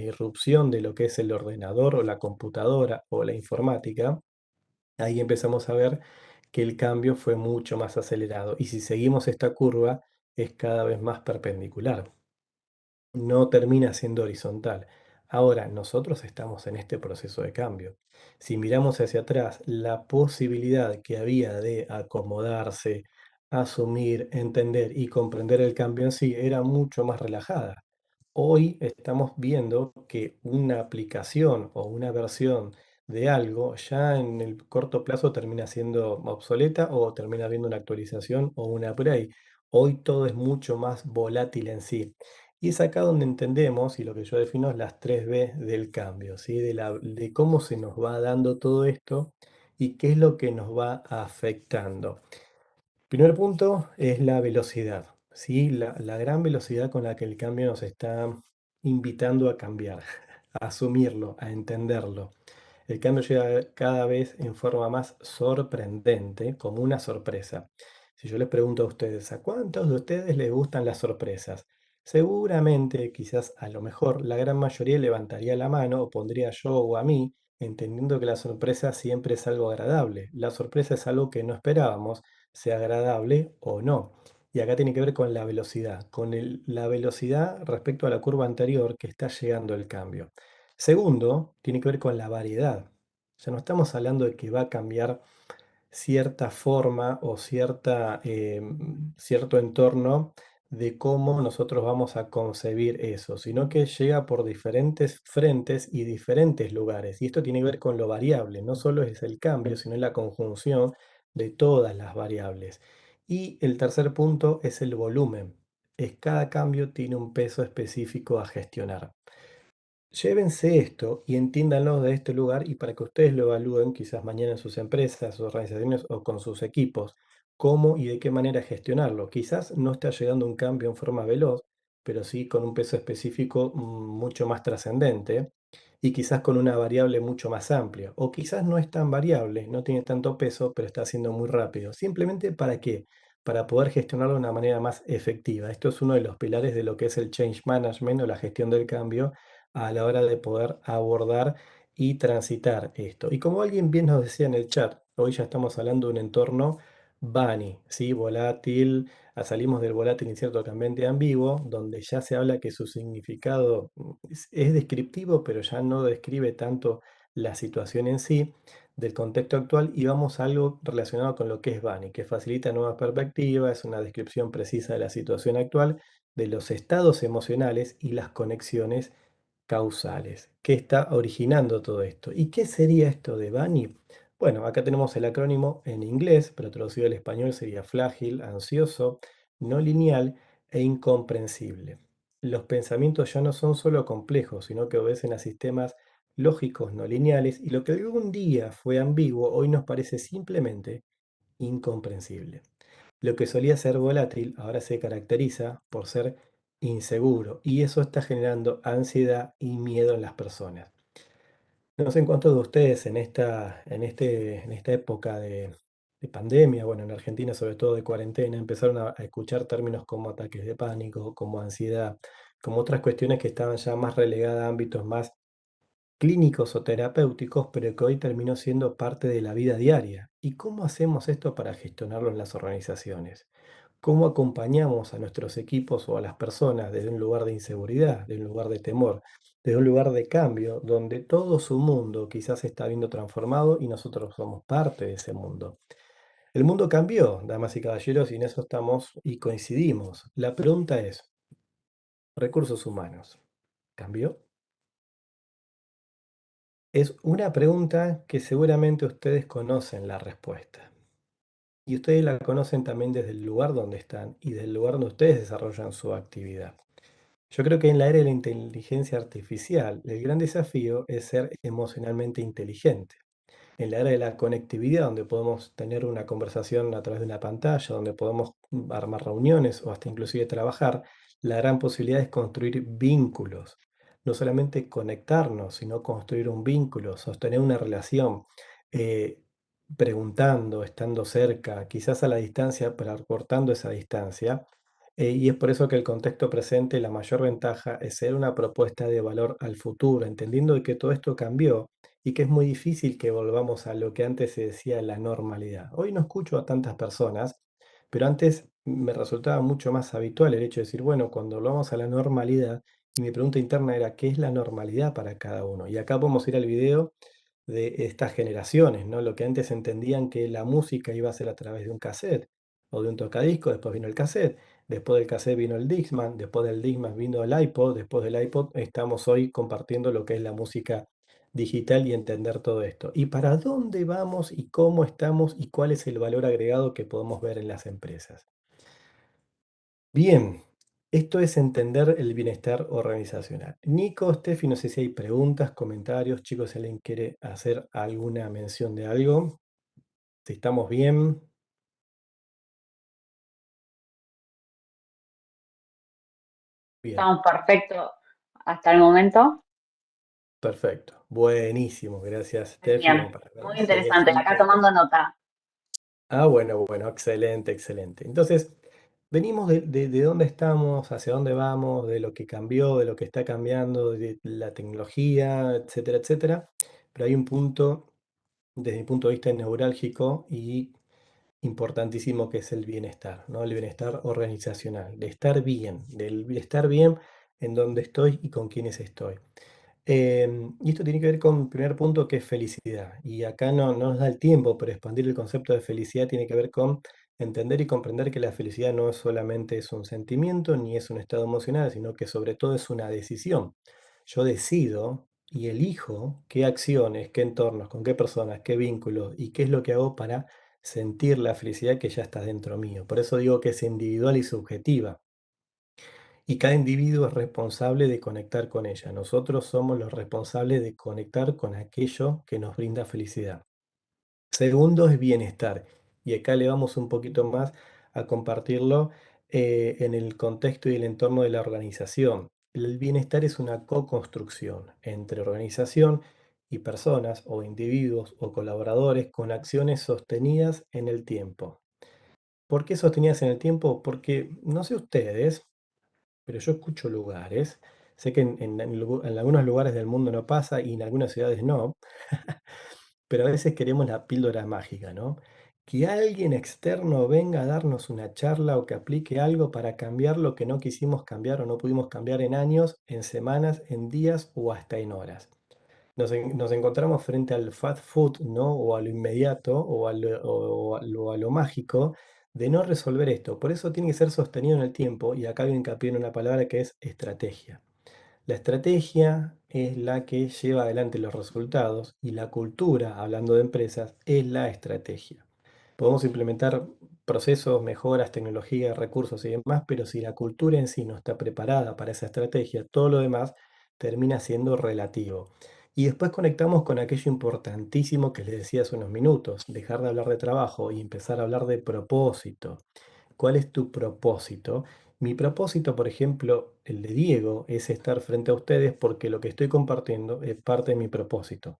irrupción de lo que es el ordenador o la computadora o la informática, ahí empezamos a ver que el cambio fue mucho más acelerado. Y si seguimos esta curva, es cada vez más perpendicular, no termina siendo horizontal. Ahora, nosotros estamos en este proceso de cambio. Si miramos hacia atrás, la posibilidad que había de acomodarse, asumir, entender y comprender el cambio en sí era mucho más relajada. Hoy estamos viendo que una aplicación o una versión de algo ya en el corto plazo termina siendo obsoleta o termina habiendo una actualización o un upgrade. Hoy todo es mucho más volátil en sí. Y es acá donde entendemos, y lo que yo defino es las 3 B del cambio, ¿sí? De cómo se nos va dando todo esto y qué es lo que nos va afectando. Primer punto es la velocidad, ¿sí? La gran velocidad con la que el cambio nos está invitando a cambiar, a asumirlo, a entenderlo. El cambio llega cada vez en forma más sorprendente, como una sorpresa. Si yo les pregunto a ustedes, ¿a cuántos de ustedes les gustan las sorpresas? Seguramente, quizás a lo mejor, la gran mayoría levantaría la mano o pondría yo o a mí, entendiendo que la sorpresa siempre es algo agradable. La sorpresa es algo que no esperábamos, sea agradable o no. Y acá tiene que ver con la velocidad, con la velocidad respecto a la curva anterior que está llegando el cambio. Segundo, tiene que ver con la variedad. Ya no estamos hablando de que va a cambiar cierta forma o cierto entorno de cómo nosotros vamos a concebir eso, sino que llega por diferentes frentes y diferentes lugares. Y esto tiene que ver con lo variable, no solo es el cambio, sino la conjunción de todas las variables. Y el tercer punto es el volumen. Es cada cambio tiene un peso específico a gestionar. Llévense esto y entiéndanlo de este lugar y para que ustedes lo evalúen quizás mañana en sus empresas, sus organizaciones o con sus equipos, cómo y de qué manera gestionarlo. Quizás no está llegando un cambio en forma veloz, pero sí con un peso específico mucho más trascendente y quizás con una variable mucho más amplia. O quizás no es tan variable, no tiene tanto peso, pero está siendo muy rápido. Simplemente ¿para qué? Para poder gestionarlo de una manera más efectiva. Esto es uno de los pilares de lo que es el change management o la gestión del cambio a la hora de poder abordar y transitar esto. Y como alguien bien nos decía en el chat, hoy ya estamos hablando de un entorno bunny, ¿sí? Volátil, salimos del volátil incierto cambiante ambiguo, donde ya se habla que su significado es descriptivo, pero ya no describe tanto la situación en sí del contexto actual y vamos a algo relacionado con lo que es bunny, que facilita nuevas perspectivas, es una descripción precisa de la situación actual, de los estados emocionales y las conexiones causales. ¿Qué está originando todo esto? ¿Y qué sería esto de Bunny? Bueno, acá tenemos el acrónimo en inglés, pero traducido al español sería frágil, ansioso, no lineal e incomprensible. Los pensamientos ya no son solo complejos, sino que obedecen a sistemas lógicos no lineales y lo que algún día fue ambiguo hoy nos parece simplemente incomprensible. Lo que solía ser volátil ahora se caracteriza por ser inseguro y eso está generando ansiedad y miedo en las personas. No sé en cuántos de ustedes en esta época de pandemia, bueno, en Argentina sobre todo de cuarentena, empezaron a escuchar términos como ataques de pánico, como ansiedad, como otras cuestiones que estaban ya más relegadas a ámbitos más clínicos o terapéuticos, pero que hoy terminó siendo parte de la vida diaria. ¿Y cómo hacemos esto para gestionarlo en las organizaciones? ¿Cómo acompañamos a nuestros equipos o a las personas desde un lugar de inseguridad, de un lugar de temor, desde un lugar de cambio, donde todo su mundo quizás se está viendo transformado y nosotros somos parte de ese mundo? El mundo cambió, damas y caballeros, y en eso estamos y coincidimos. La pregunta es, ¿recursos humanos cambió? Es una pregunta que seguramente ustedes conocen la respuesta. y ustedes la conocen también desde el lugar donde están y del lugar donde ustedes desarrollan su actividad. Yo creo que en la era de la inteligencia artificial, el gran desafío es ser emocionalmente inteligente. En la era de la conectividad, donde podemos tener una conversación a través de una pantalla, donde podemos armar reuniones o hasta inclusive trabajar, la gran posibilidad es construir vínculos. No solamente conectarnos, sino construir un vínculo, sostener una relación, eh, preguntando, estando cerca, quizás a la distancia, pero acortando esa distancia. Y es por eso que el contexto presente, la mayor ventaja es ser una propuesta de valor al futuro, entendiendo de que todo esto cambió y que es muy difícil que volvamos a lo que antes se decía la normalidad. Hoy no escucho a tantas personas, pero antes me resultaba mucho más habitual el hecho de decir, bueno, cuando volvamos a la normalidad, y mi pregunta interna era, ¿qué es la normalidad para cada uno? Y acá podemos ir al video de estas generaciones, ¿no? Lo que antes entendían que la música iba a ser a través de un cassette o de un tocadiscos, después vino el cassette, después del cassette vino el Discman, después del Discman vino el iPod, después del iPod estamos hoy compartiendo lo que es la música digital y entender todo esto. ¿Y para dónde vamos y cómo estamos y cuál es el valor agregado que podemos ver en las empresas? Bien, esto es entender el bienestar organizacional. Nico, Steffi, no sé si hay preguntas, comentarios, chicos, si alguien quiere hacer alguna mención de algo. Si estamos bien. Bien, Estamos perfectos hasta el momento. perfecto. Buenísimo, gracias, Steffi. Bien, Vamos para acá. muy Sí, interesante. Acá fantástico. tomando nota. Ah, bueno, bueno, excelente, excelente. Entonces, venimos de dónde estamos, hacia dónde vamos, de lo que cambió, de lo que está cambiando, de la tecnología, etcétera, etcétera. Pero hay un punto, desde mi punto de vista, neurálgico y importantísimo que es el bienestar, ¿no? El bienestar organizacional, de estar bien, del estar bien en donde estoy y con quienes estoy. Y esto tiene que ver con el primer punto que es felicidad. Y acá no nos da el tiempo, pero expandir el concepto de felicidad tiene que ver con entender y comprender que la felicidad no es solamente es un sentimiento ni es un estado emocional, sino que sobre todo es una decisión. Yo decido y elijo qué acciones, qué entornos, con qué personas, qué vínculos y qué es lo que hago para sentir la felicidad que ya está dentro mío. Por eso digo que es individual y subjetiva y cada individuo es responsable de conectar con ella. Nosotros somos los responsables de conectar con aquello que nos brinda felicidad. Segundo es bienestar. Y acá le vamos un poquito más a compartirlo en el contexto y el entorno de la organización. El bienestar es una co-construcción entre organización y personas o individuos o colaboradores con acciones sostenidas en el tiempo. ¿Por qué sostenidas en el tiempo? Porque, no sé ustedes, pero yo escucho lugares, sé que en algunos lugares del mundo no pasa y en algunas ciudades no, pero a veces queremos la píldora mágica, ¿no? Que alguien externo venga a darnos una charla o que aplique algo para cambiar lo que no quisimos cambiar o no pudimos cambiar en años, en semanas, en días o hasta en horas. Nos encontramos frente al fast food, ¿no? O a lo inmediato o a lo mágico de no resolver esto. Por eso tiene que ser sostenido en el tiempo y acá hay hincapié en una palabra que es estrategia. La estrategia es la que lleva adelante los resultados y la cultura, hablando de empresas, es la estrategia. Podemos implementar procesos, mejoras, tecnologías, recursos y demás, pero si la cultura en sí no está preparada para esa estrategia, todo lo demás termina siendo relativo. Y después conectamos con aquello importantísimo que les decía hace unos minutos, dejar de hablar de trabajo y empezar a hablar de propósito. ¿Cuál es tu propósito? Mi propósito, por ejemplo, el de Diego, es estar frente a ustedes porque lo que estoy compartiendo es parte de mi propósito.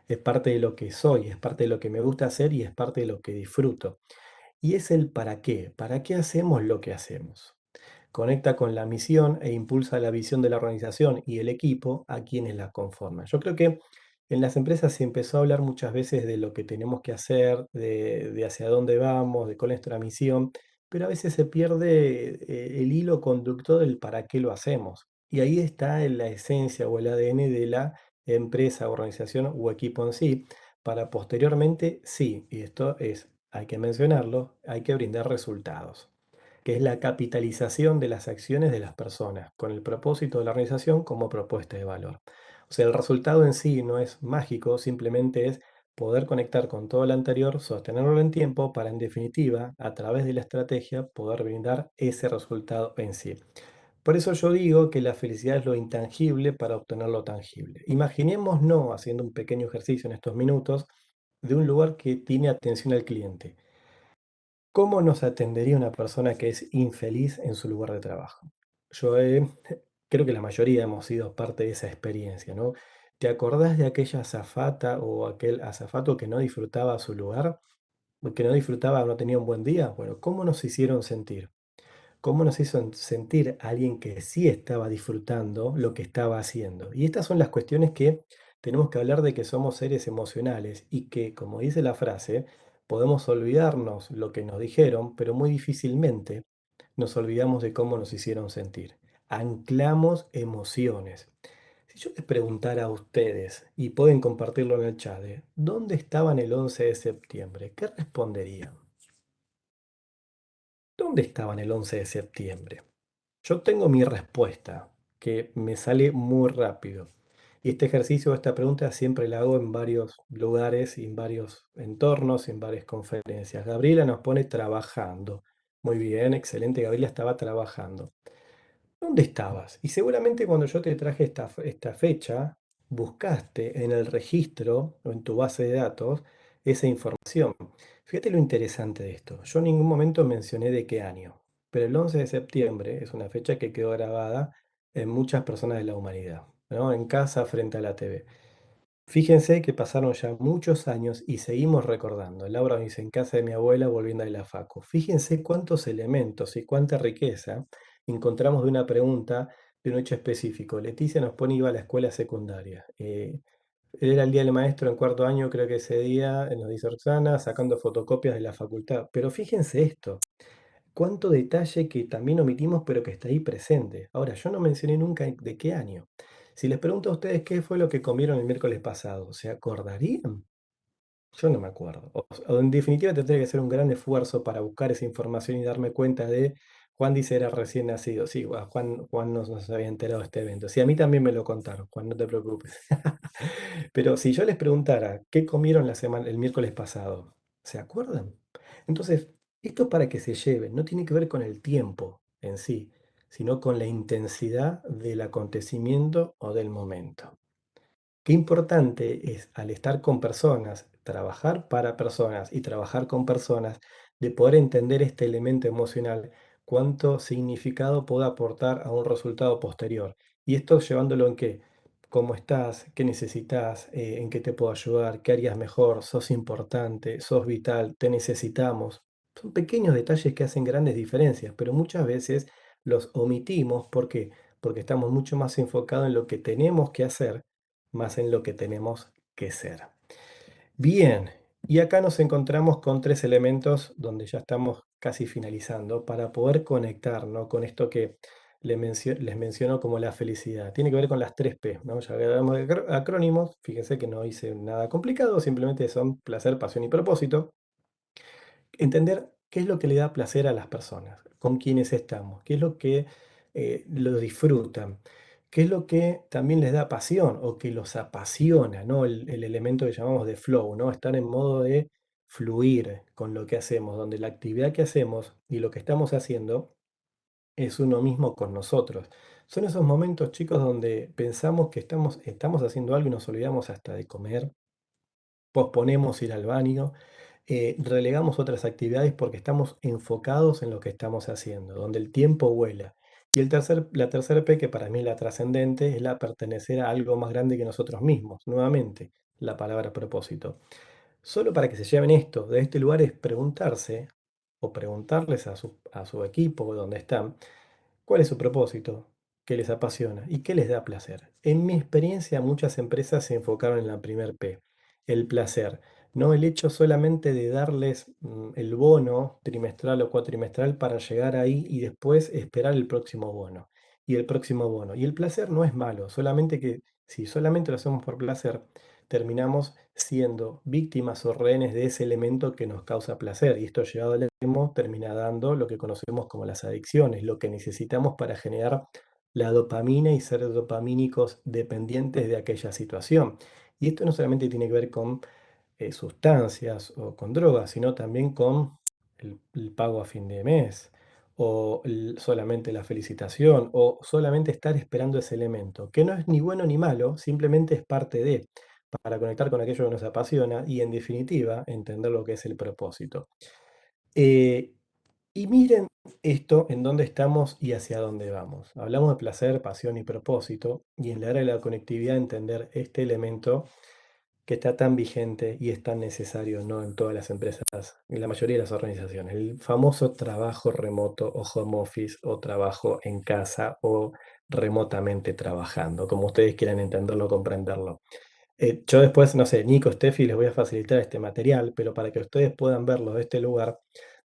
Es parte de lo que soy, es parte de lo que me gusta hacer y es parte de lo que disfruto. Y es el para qué. ¿Para qué hacemos lo que hacemos? Conecta con la misión e impulsa la visión de la organización y el equipo a quienes la conforman. Yo creo que en las empresas se empezó a hablar muchas veces de lo que tenemos que hacer, de hacia dónde vamos, de cuál es nuestra misión, pero a veces se pierde el hilo conductor del para qué lo hacemos. Y ahí está en la esencia o el ADN de la empresa, organización o equipo en sí, para posteriormente, sí, y esto es, hay que mencionarlo, hay que brindar resultados que es la capitalización de las acciones de las personas, con el propósito de la organización como propuesta de valor. O sea, el resultado en sí no es mágico, simplemente es poder conectar con todo lo anterior, sostenerlo en tiempo para, en definitiva, a través de la estrategia, poder brindar ese resultado en sí. Por eso yo digo que la felicidad es lo intangible para obtener lo tangible. Imaginémonos, haciendo un pequeño ejercicio en estos minutos, de un lugar que tiene atención al cliente. ¿Cómo nos atendería una persona que es infeliz en su lugar de trabajo? Creo que la mayoría hemos sido parte de esa experiencia, ¿no? ¿Te acordás de aquella azafata o aquel azafato que no disfrutaba su lugar? Que no disfrutaba o no tenía un buen día. Bueno, ¿cómo nos hicieron sentir? ¿Cómo nos hizo sentir a alguien que sí estaba disfrutando lo que estaba haciendo? Y estas son las cuestiones que tenemos que hablar de, que somos seres emocionales y que, como dice la frase, podemos olvidarnos lo que nos dijeron, pero muy difícilmente nos olvidamos de cómo nos hicieron sentir. Anclamos emociones. Si yo les preguntara a ustedes, y pueden compartirlo en el chat, ¿dónde estaban el 11 de septiembre? ¿Qué responderían? ¿Dónde estaban el 11 de septiembre? Yo tengo mi respuesta, que me sale muy rápido. Y este ejercicio, esta pregunta, siempre la hago en varios lugares, y en varios entornos, y en varias conferencias. Gabriela nos pone trabajando. Muy bien, excelente. Gabriela estaba trabajando. ¿Dónde estabas? Y seguramente cuando yo te traje esta fecha, buscaste en el registro o en tu base de datos esa información. Fíjate lo interesante de esto. Yo en ningún momento mencioné de qué año, pero el 11 de septiembre es una fecha que quedó grabada en muchas personas de la humanidad, ¿no? En casa, frente a la TV. Fíjense que pasaron ya muchos años y seguimos recordando. Laura me dice: en casa de mi abuela volviendo de la facu. Fíjense cuántos elementos y cuánta riqueza encontramos de una pregunta, de un hecho específico. Leticia nos pone: iba a la escuela secundaria. Era el día del maestro en cuarto año, creo que ese día, nos dice Roxana, sacando fotocopias de la facultad. Pero fíjense esto, cuánto detalle que también omitimos, pero que está ahí presente. Ahora, yo no mencioné nunca de qué año. Si les pregunto a ustedes qué fue lo que comieron el miércoles pasado, ¿se acordarían? Yo no me acuerdo. O en definitiva tendría que hacer un gran esfuerzo para buscar esa información y darme cuenta de Juan dice era recién nacido. Sí, Juan no se había enterado de este evento. Sí, a mí también me lo contaron, Juan, no te preocupes. Pero si yo les preguntara qué comieron el miércoles pasado, ¿se acuerdan? Entonces, esto es para que se lleven, no tiene que ver con el tiempo en sí, sino con la intensidad del acontecimiento o del momento. Qué importante es, al estar con personas, trabajar para personas y trabajar con personas, de poder entender este elemento emocional, cuánto significado puede aportar a un resultado posterior. Y esto llevándolo en qué, cómo estás, qué necesitas, en qué te puedo ayudar, qué harías mejor, sos importante, sos vital, te necesitamos. Son pequeños detalles que hacen grandes diferencias, pero muchas veces los omitimos. ¿Por qué? Porque estamos mucho más enfocados en lo que tenemos que hacer, más en lo que tenemos que ser. Bien, y acá nos encontramos con tres elementos donde ya estamos casi finalizando para poder conectar, ¿no?, con esto que les menciono como la felicidad. Tiene que ver con las tres P, ¿no? Ya hablamos de acrónimos, fíjense que no hice nada complicado, simplemente son placer, pasión y propósito. Entender qué es lo que le da placer a las personas, con quienes estamos, qué es lo que lo disfrutan, qué es lo que también les da pasión o que los apasiona, ¿no? El elemento que llamamos de flow, ¿no? Estar en modo de fluir con lo que hacemos, donde la actividad que hacemos y lo que estamos haciendo es uno mismo con nosotros. Son esos momentos, chicos, donde pensamos que estamos haciendo algo y nos olvidamos hasta de comer, posponemos ir al baño, relegamos otras actividades porque estamos enfocados en lo que estamos haciendo, donde el tiempo vuela. Y la tercera P, que para mí es la trascendente, es la pertenecer a algo más grande que nosotros mismos. Nuevamente, la palabra propósito. Solo para que se lleven esto de este lugar es preguntarse o preguntarles a su equipo o donde están, ¿cuál es su propósito? ¿Qué les apasiona? ¿Y qué les da placer? En mi experiencia, muchas empresas se enfocaron en la primer P, el placer. No el hecho solamente de darles el bono trimestral o cuatrimestral para llegar ahí y después esperar el próximo bono y el próximo bono. Y el placer no es malo, solamente que si solamente lo hacemos por placer, terminamos siendo víctimas o rehenes de ese elemento que nos causa placer. Y esto llevado al extremo termina dando lo que conocemos como las adicciones, lo que necesitamos para generar la dopamina y ser dopamínicos dependientes de aquella situación. Y esto no solamente tiene que ver con sustancias o con drogas, sino también con el pago a fin de mes, o solamente la felicitación, o solamente estar esperando ese elemento, que no es ni bueno ni malo, simplemente es parte de, para conectar con aquello que nos apasiona y en definitiva entender lo que es el propósito. Eh, y miren esto en dónde estamos y hacia dónde vamos. Hablamos de placer, pasión y propósito, y en la era de la conectividad entender este elemento que está tan vigente y es tan necesario, ¿no? En todas las empresas, en la mayoría de las organizaciones. El famoso trabajo remoto o home office o trabajo en casa o remotamente trabajando, como ustedes quieran entenderlo, comprenderlo. Yo después, no sé, Nico, Steffi, les voy a facilitar este material, pero para que ustedes puedan verlo de este lugar,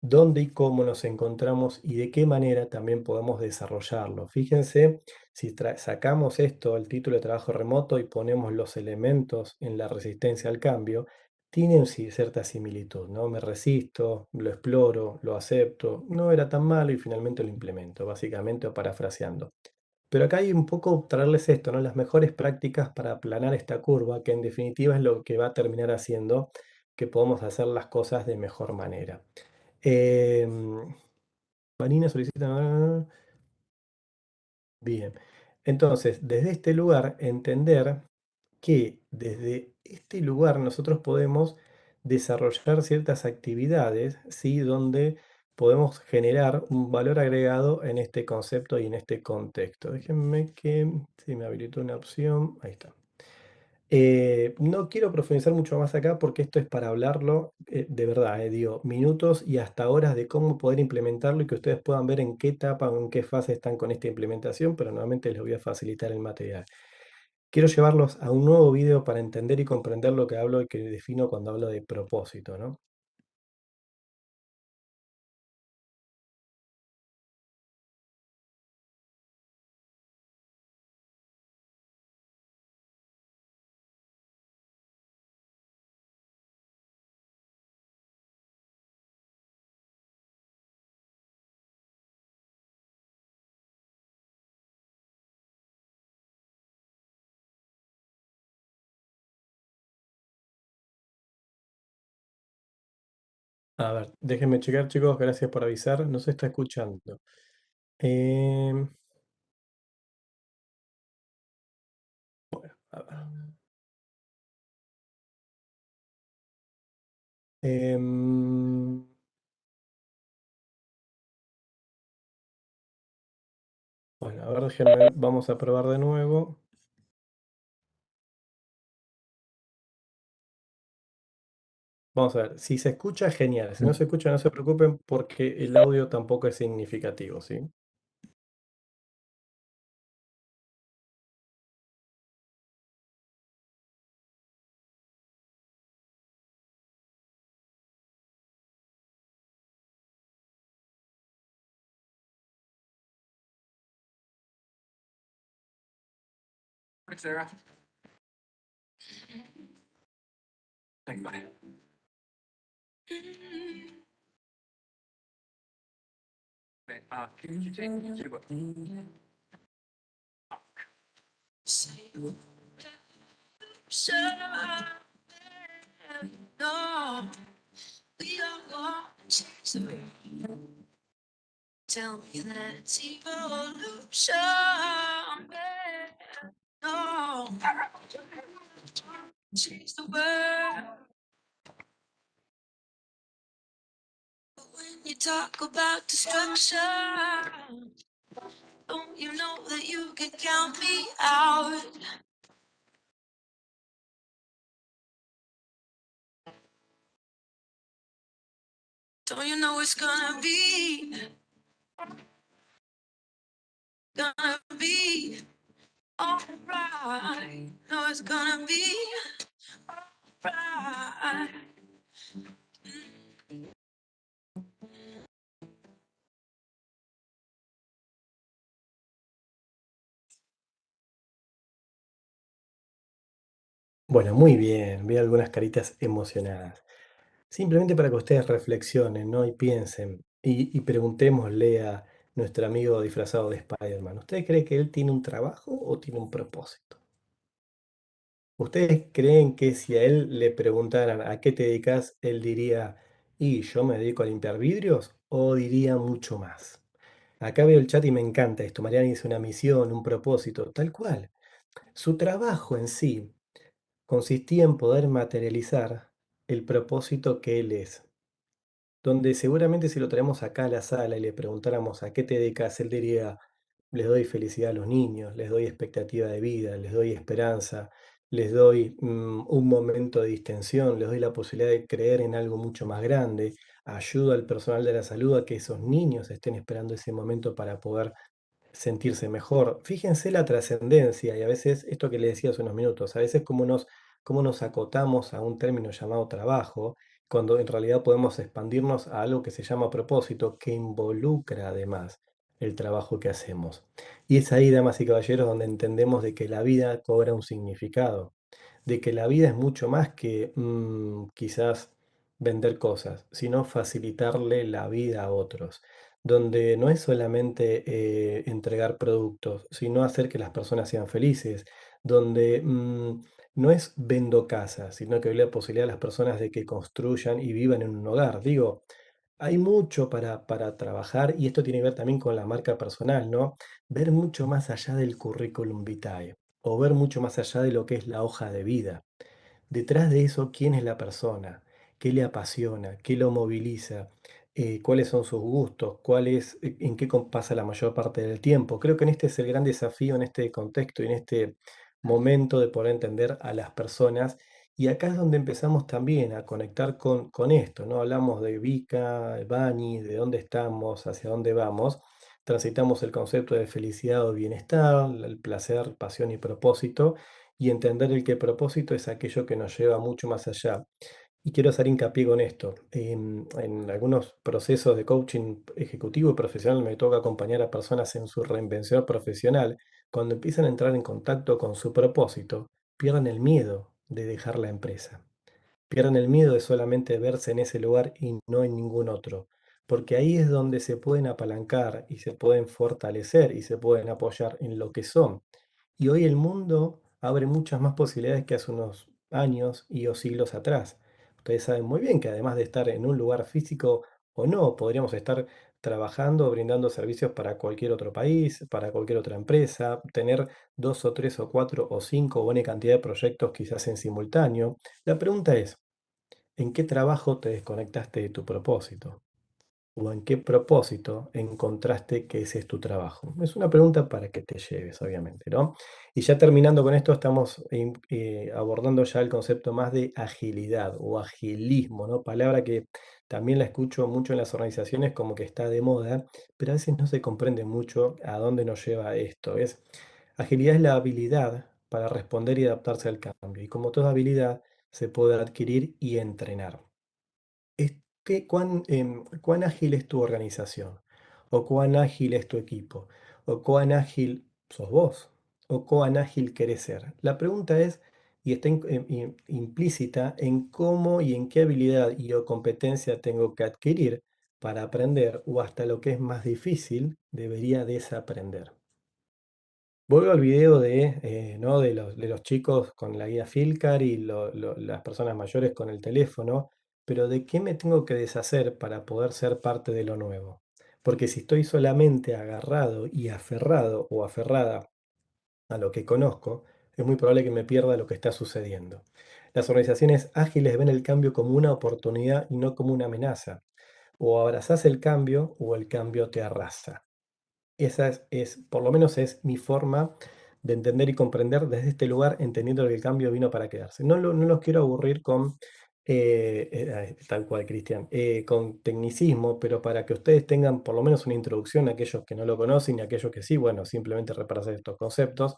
dónde y cómo nos encontramos y de qué manera también podemos desarrollarlo. Fíjense, si sacamos esto, el título de trabajo remoto, y ponemos los elementos en la resistencia al cambio, tienen cierta similitud, ¿no? Me resisto, lo exploro, lo acepto, no era tan malo y finalmente lo implemento, básicamente o parafraseando. Pero acá hay un poco traerles esto, ¿no? Las mejores prácticas para aplanar esta curva, que en definitiva es lo que va a terminar haciendo que podamos hacer las cosas de mejor manera. Em, Vanina solicita. Bien. Entonces, desde este lugar, entender que desde este lugar nosotros podemos desarrollar ciertas actividades, ¿sí? Donde podemos generar un valor agregado en este concepto y en este contexto. Déjenme que, si me habilito una opción, ahí está. No quiero profundizar mucho más acá porque esto es para hablarlo de verdad, digo, minutos y hasta horas de cómo poder implementarlo y que ustedes puedan ver en qué etapa o en qué fase están con esta implementación, pero nuevamente les voy a facilitar el material. Quiero llevarlos a un nuevo video para entender y comprender lo que hablo y que defino cuando hablo de propósito, ¿no? A ver, déjenme checar, chicos, gracias por avisar, no se está escuchando. Em, a ver. Em, bueno, a ver, déjenme, vamos a probar de nuevo. Vamos a ver, si se escucha, genial. Si no se escucha, no se preocupen porque el audio tampoco es significativo, ¿sí? Tell me that it's evolution, babe. No, change the world. But when you talk about destruction, don't you know that you can count me out? Don't you know it's gonna be alright? No, it's gonna be alright. Bueno, muy bien, vi algunas caritas emocionadas. Simplemente para que ustedes reflexionen, ¿no? Y piensen, y preguntémosle a nuestro amigo disfrazado de Spider-Man, ¿usted cree que él tiene un trabajo o tiene un propósito? ¿Ustedes creen que si a él le preguntaran a qué te dedicas, él diría, y yo me dedico a limpiar vidrios? ¿O diría mucho más? Acá veo el chat y me encanta esto. Mariana dice una misión, un propósito, tal cual. Su trabajo en sí consistía en poder materializar el propósito que él es. Donde seguramente si lo traemos acá a la sala y le preguntáramos a qué te dedicas, él diría, les doy felicidad a los niños, les doy expectativa de vida, les doy esperanza, les doy un momento de distensión, les doy la posibilidad de creer en algo mucho más grande, ayudo al personal de la salud a que esos niños estén esperando ese momento para poder sentirse mejor. Fíjense la trascendencia y a veces esto que le decía hace unos minutos, a veces cómo nos acotamos a un término llamado trabajo, cuando en realidad podemos expandirnos a algo que se llama propósito, que involucra además el trabajo que hacemos. Y es ahí, damas y caballeros, donde entendemos de que la vida cobra un significado, de que la vida es mucho más que quizás vender cosas, sino facilitarle la vida a otros, donde no es solamente entregar productos, sino hacer que las personas sean felices, donde no es vendo casas, sino que doy la posibilidad a las personas de que construyan y vivan en un hogar. Digo, hay mucho para trabajar y esto tiene que ver también con la marca personal, ¿no? Ver mucho más allá del currículum vitae o ver mucho más allá de lo que es la hoja de vida. Detrás de eso, ¿quién es la persona? ¿Qué le apasiona? ¿Qué lo moviliza? ¿Cuáles son sus gustos? En qué pasa la mayor parte del tiempo? Creo que en este es el gran desafío, en este contexto y en este momento de poder entender a las personas. Y acá es donde empezamos también a conectar con esto, ¿no? Hablamos de Vika, Bani, de dónde estamos, hacia dónde vamos. Transitamos el concepto de felicidad o bienestar, el placer, pasión y propósito y entender el que propósito es aquello que nos lleva mucho más allá. Y quiero hacer hincapié con esto. En algunos procesos de coaching ejecutivo y profesional me toca acompañar a personas en su reinvención profesional. Cuando empiezan a entrar en contacto con su propósito, pierden el miedo de dejar la empresa. Pierden el miedo de solamente verse en ese lugar y no en ningún otro. Porque ahí es donde se pueden apalancar y se pueden fortalecer y se pueden apoyar en lo que son. Y hoy el mundo abre muchas más posibilidades que hace unos años y o siglos atrás. Ustedes saben muy bien que además de estar en un lugar físico o no, podríamos estar trabajando, brindando servicios para cualquier otro país, para cualquier otra empresa, tener dos o tres o cuatro o cinco o buena cantidad de proyectos quizás en simultáneo. La pregunta es, ¿en qué trabajo te desconectaste de tu propósito? ¿O en qué propósito encontraste que ese es tu trabajo? Es una pregunta para que te lleves, obviamente, ¿no? Y ya terminando con esto, estamos abordando ya el concepto más de agilidad o agilismo, ¿no? Palabra que también la escucho mucho en las organizaciones como que está de moda, pero a veces no se comprende mucho a dónde nos lleva esto. Agilidad es la habilidad para responder y adaptarse al cambio. Y como toda habilidad, se puede adquirir y entrenar. ¿Cuán ágil es tu organización? ¿O cuán ágil es tu equipo? ¿O cuán ágil sos vos? ¿O cuán ágil querés ser? La pregunta es, y está implícita en cómo y en qué habilidad y o competencia tengo que adquirir para aprender o hasta lo que es más difícil debería desaprender. Vuelvo al video ¿no? de los chicos con la guía Filcar y las personas mayores con el teléfono, pero ¿de qué me tengo que deshacer para poder ser parte de lo nuevo? Porque si estoy solamente agarrado y aferrado o aferrada a lo que conozco, es muy probable que me pierda lo que está sucediendo. Las organizaciones ágiles ven el cambio como una oportunidad y no como una amenaza. O abrazás el cambio o el cambio te arrasa. Esa por lo menos es mi forma de entender y comprender desde este lugar, entendiendo que el cambio vino para quedarse. No los quiero aburrir con, tal cual, Cristian, con tecnicismo, pero para que ustedes tengan por lo menos una introducción, aquellos que no lo conocen y aquellos que sí, bueno, simplemente repasar estos conceptos,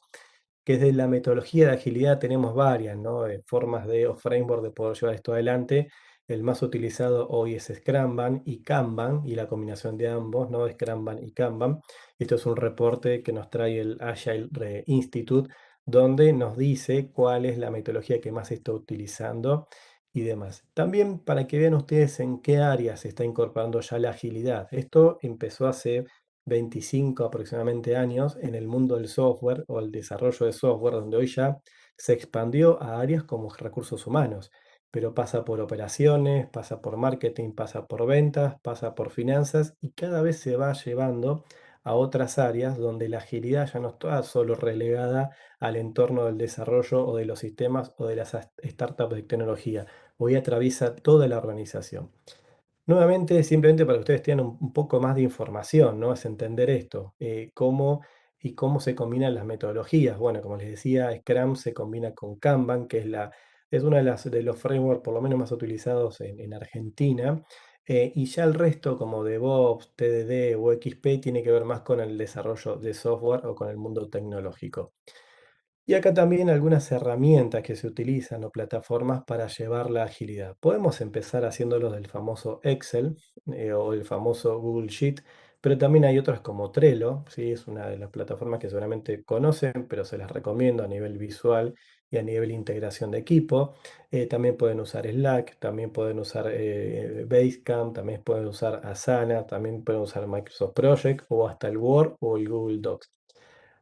que desde la metodología de agilidad tenemos varias, ¿no? Formas o framework de poder llevar esto adelante. El más utilizado hoy es Scrumban y Kanban, y la combinación de ambos, ¿no? Scrumban y Kanban. Esto es un reporte que nos trae el Agile Institute, donde nos dice cuál es la metodología que más se está utilizando y demás. También para que vean ustedes en qué áreas se está incorporando ya la agilidad. Esto empezó hace 25 aproximadamente años en el mundo del software o el desarrollo de software, donde hoy ya se expandió a áreas como recursos humanos, pero pasa por operaciones, pasa por marketing, pasa por ventas, pasa por finanzas y cada vez se va llevando a otras áreas donde la agilidad ya no está solo relegada al entorno del desarrollo o de los sistemas o de las startups de tecnología. Hoy atraviesa toda la organización. Nuevamente, simplemente para que ustedes tengan un poco más de información, ¿no? Es entender esto, cómo se combinan las metodologías. Bueno, como les decía, Scrum se combina con Kanban, que es una de los frameworks por lo menos más utilizados en Argentina. Y ya el resto, como DevOps, TDD o XP, tiene que ver más con el desarrollo de software o con el mundo tecnológico. Y acá también algunas herramientas que se utilizan o plataformas para llevar la agilidad. Podemos empezar haciéndolo del famoso Excel o el famoso Google Sheet, pero también hay otras como Trello, ¿sí? Es una de las plataformas que seguramente conocen, pero se las recomiendo a nivel visual y a nivel integración de equipo. También pueden usar Slack, también pueden usar Basecamp, también pueden usar Asana, también pueden usar Microsoft Project o hasta el Word o el Google Docs.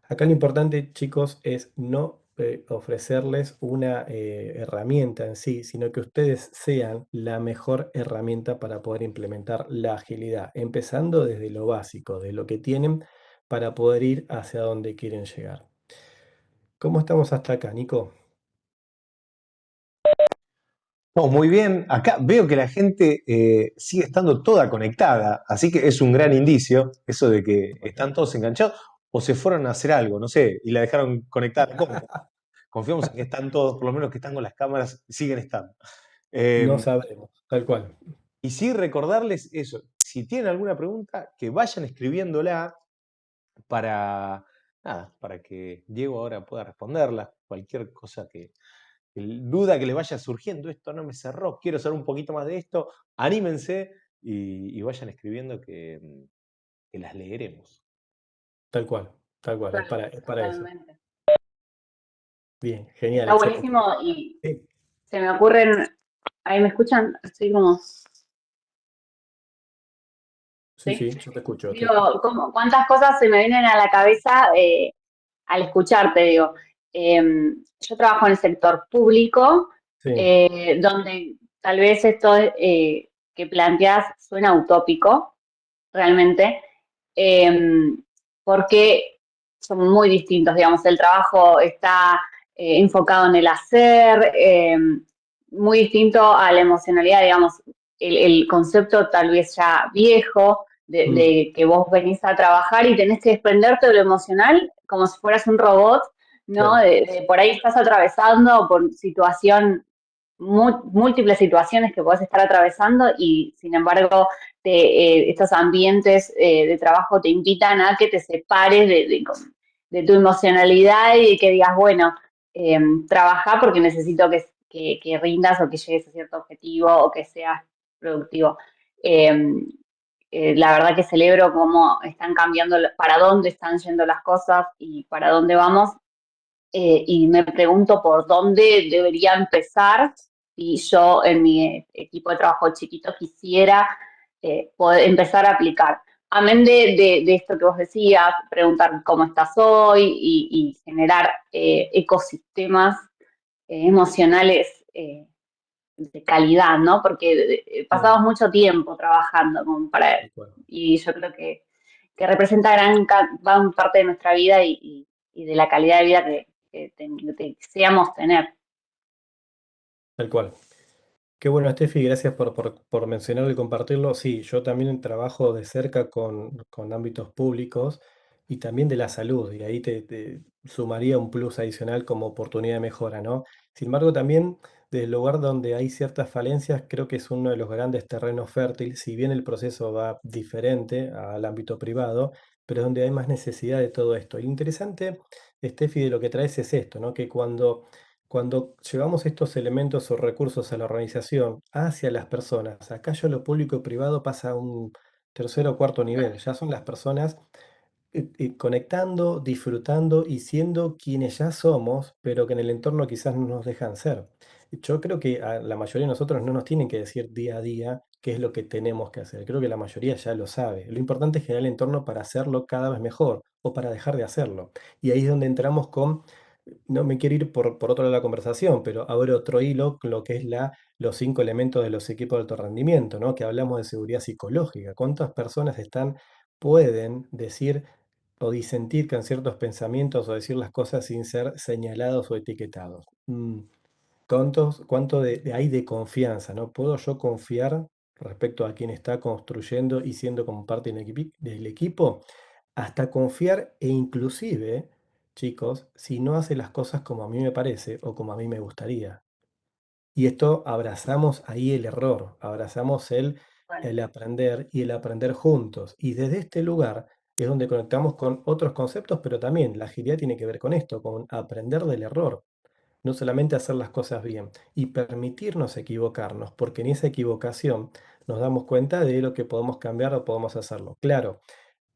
Acá lo importante, chicos, es no ofrecerles una herramienta en sí, sino que ustedes sean la mejor herramienta para poder implementar la agilidad, empezando desde lo básico, de lo que tienen para poder ir hacia donde quieren llegar. ¿Cómo estamos hasta acá, Nico? Oh, muy bien. Acá veo que la gente sigue estando toda conectada, así que es un gran indicio eso de que están todos enganchados o se fueron a hacer algo, no sé, y la dejaron conectada a la compu. Confiamos en que están todos, por lo menos que están con las cámaras, siguen estando. No Eh, sabremos, tal cual. y sí recordarles eso, si tienen alguna pregunta, que vayan escribiéndola para, nada, para que Diego ahora pueda responderla, cualquier cosa duda que le vaya surgiendo, esto no me cerró, quiero saber un poquito más de esto, anímense y vayan escribiendo que las leeremos. Tal cual, es para eso. Totalmente. Bien, genial, Está excelente. buenísimo y Sí, se me ocurren, ahí me escuchan, así como, sí, ¿sí? sí, yo te escucho. Digo, cuántas cosas se me vienen a la cabeza al escucharte, digo. Yo trabajo en el sector público, Sí, donde tal vez esto que planteas suena utópico, realmente, eh, porque son muy distintos, digamos, el trabajo está enfocado en el hacer, muy distinto a la emocionalidad, digamos, el concepto tal vez ya viejo mm, de que vos venís a trabajar y tenés que desprenderte de lo emocional como si fueras un robot, ¿no? sí, De por ahí estás atravesando por múltiples situaciones que podés estar atravesando y sin embargo estos ambientes de trabajo te invitan a que te separes de tu emocionalidad y que digas, bueno, trabaja porque necesito que rindas o que llegues a cierto objetivo o que seas productivo. Eh, la verdad que celebro cómo están cambiando, para dónde están yendo las cosas y para dónde vamos. Y me pregunto por dónde debería empezar si yo en mi equipo de trabajo chiquito quisiera poder empezar a aplicar. Amén de esto que vos decías, preguntar cómo estás hoy y generar ecosistemas emocionales de calidad, ¿no? Porque mm, pasamos mucho tiempo trabajando como tal cual. y yo creo que representa gran parte de nuestra vida y de la calidad de vida que deseamos tener. Tal cual. Qué bueno, Steffi, gracias por mencionarlo y compartirlo. Sí, yo también trabajo de cerca con ámbitos públicos y también de la salud, y ahí te sumaría un plus adicional como oportunidad de mejora, ¿no? Sin embargo, también del lugar donde hay ciertas falencias, creo que es uno de los grandes terrenos fértiles, si bien el proceso va diferente al ámbito privado, pero es donde hay más necesidad de todo esto. Y interesante, Steffi, de lo que traes es esto, ¿no? Que cuando llevamos estos elementos o recursos a la organización hacia las personas, acá ya lo público y privado pasa a un tercer o cuarto nivel, ya son las personas conectando, disfrutando y siendo quienes ya somos, pero que en el entorno quizás no nos dejan ser. Yo creo que a la mayoría de nosotros no nos tienen que decir día a día qué es lo que tenemos que hacer. Creo que la mayoría ya lo sabe. Lo importante es generar el entorno para hacerlo cada vez mejor o para dejar de hacerlo. Y ahí es donde entramos con, no me quiero ir por otro lado de la conversación, pero abro otro hilo con lo que es los 5 elementos de los equipos de alto rendimiento, ¿no? Que hablamos de seguridad psicológica. ¿Cuántas personas pueden decir o disentir con ciertos pensamientos o decir las cosas sin ser señalados o etiquetados? ¿Cuánto hay de confianza, ¿no? ¿Puedo yo confiar respecto a quien está construyendo y siendo como parte del equipo? Hasta confiar e inclusive, chicos, si no hace las cosas como a mí me parece o como a mí me gustaría. Y esto abrazamos ahí el error, abrazamos Bueno, el aprender y el aprender juntos. Y desde este lugar es donde conectamos con otros conceptos, pero también la agilidad tiene que ver con esto, con aprender del error, no solamente hacer las cosas bien y permitirnos equivocarnos, porque en esa equivocación nos damos cuenta de lo que podemos cambiar o podemos hacerlo. Claro,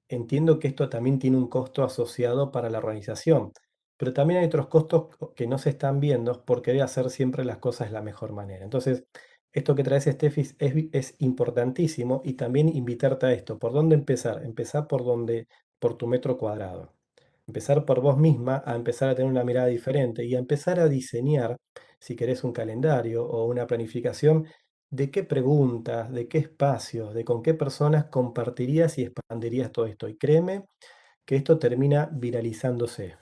entiendo que esto también tiene un costo asociado para la organización, pero también hay otros costos que no se están viendo porque debe hacer siempre las cosas de la mejor manera. Entonces, esto que traes, Stefis, es importantísimo y también invitarte a esto. ¿Por dónde empezar? Empezar por tu metro cuadrado. Empezar por vos misma a empezar a tener una mirada diferente y a empezar a diseñar, si querés, un calendario o una planificación de qué preguntas, de qué espacios, de con qué personas compartirías y expandirías todo esto. Y créeme que esto termina viralizándose.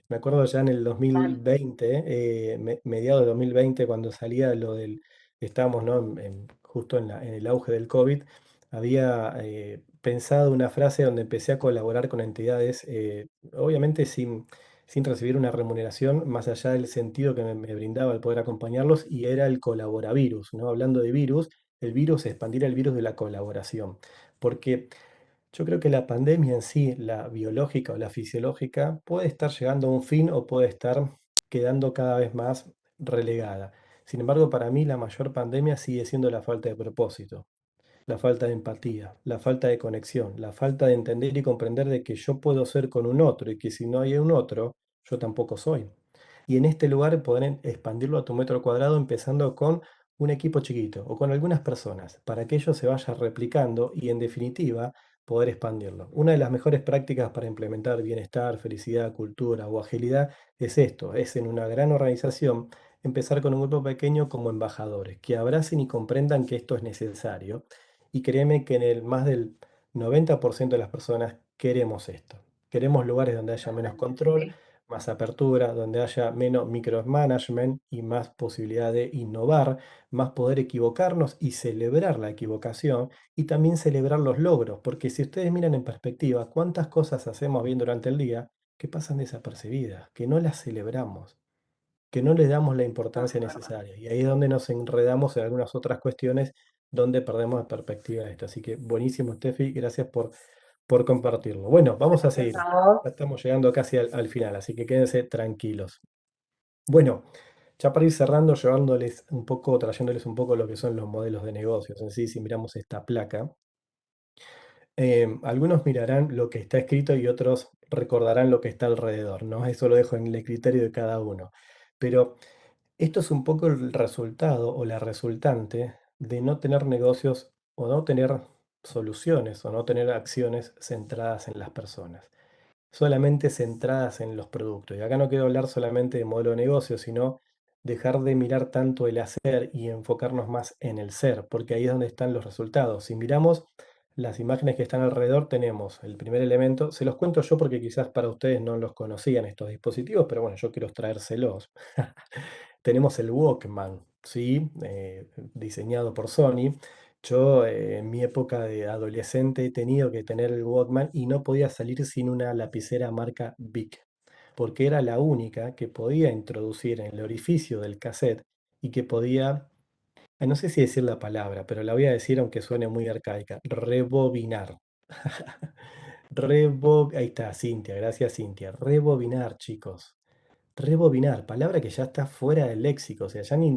Me acuerdo ya en el total. 2020, mediados de 2020, cuando salía lo del, estábamos, ¿no? Justo en el auge del COVID, había pensado una frase donde empecé a colaborar con entidades, obviamente sin recibir una remuneración, más allá del sentido que me brindaba el poder acompañarlos, y era el colaboravirus, ¿no? Hablando de virus, el virus, expandir el virus de la colaboración. Porque yo creo que la pandemia en sí, la biológica o la fisiológica, puede estar llegando a un fin o puede estar quedando cada vez más relegada. Sin embargo, para mí la mayor pandemia sigue siendo la falta de propósito, la falta de empatía, la falta de conexión, la falta de entender y comprender de que yo puedo ser con un otro y que si no hay un otro, yo tampoco soy. Y en este lugar poder expandirlo a tu metro cuadrado empezando con un equipo chiquito o con algunas personas para que ello se vaya replicando y en definitiva poder expandirlo. Una de las mejores prácticas para implementar bienestar, felicidad, cultura o agilidad es esto, es en una gran organización empezar con un grupo pequeño como embajadores, que abracen y comprendan que esto es necesario. Y créeme que en el más del 90% de las personas queremos esto. Queremos lugares donde haya menos Totalmente, control, sí. más apertura, donde haya menos micromanagement y más posibilidad de innovar, más poder equivocarnos y celebrar la equivocación y también celebrar los logros, porque si ustedes miran en perspectiva, cuántas cosas hacemos bien durante el día que pasan desapercibidas, que no las celebramos, que no les damos la No, importancia es verdad. necesaria. Y ahí es donde nos enredamos en algunas otras cuestiones donde perdemos de perspectiva esto. Así que buenísimo, Steffi, gracias por compartirlo. Bueno, vamos a Gracias seguir. a vos. Ya estamos llegando casi al final, así que quédense tranquilos. Bueno, ya para ir cerrando, trayéndoles un poco lo que son los modelos de negocios en sí, si miramos esta placa, algunos mirarán lo que está escrito y otros recordarán lo que está alrededor, ¿no? Eso lo dejo en el criterio de cada uno. Pero esto es un poco el resultado o la resultante de no tener negocios o no tener soluciones o no tener acciones centradas en las personas, solamente centradas en los productos. Y acá no quiero hablar solamente de modelo de negocio, sino dejar de mirar tanto el hacer y enfocarnos más en el ser, porque ahí es donde están los resultados. Si miramos las imágenes que están alrededor, tenemos el primer elemento, se los cuento yo porque quizás para ustedes no los conocían estos dispositivos, pero bueno, yo quiero traérselos. Tenemos el Walkman, ¿sí? Diseñado por Sony. Yo en mi época de adolescente he tenido que tener el Walkman y no podía salir sin una lapicera marca Bic, porque era la única que podía introducir en el orificio del cassette y que podía, no sé si decir la palabra, pero la voy a decir aunque suene muy arcaica, rebobinar. Ahí está, Cintia, gracias Cintia. Rebobinar, chicos. Rebobinar, palabra que ya está fuera del léxico, o sea, ya ni,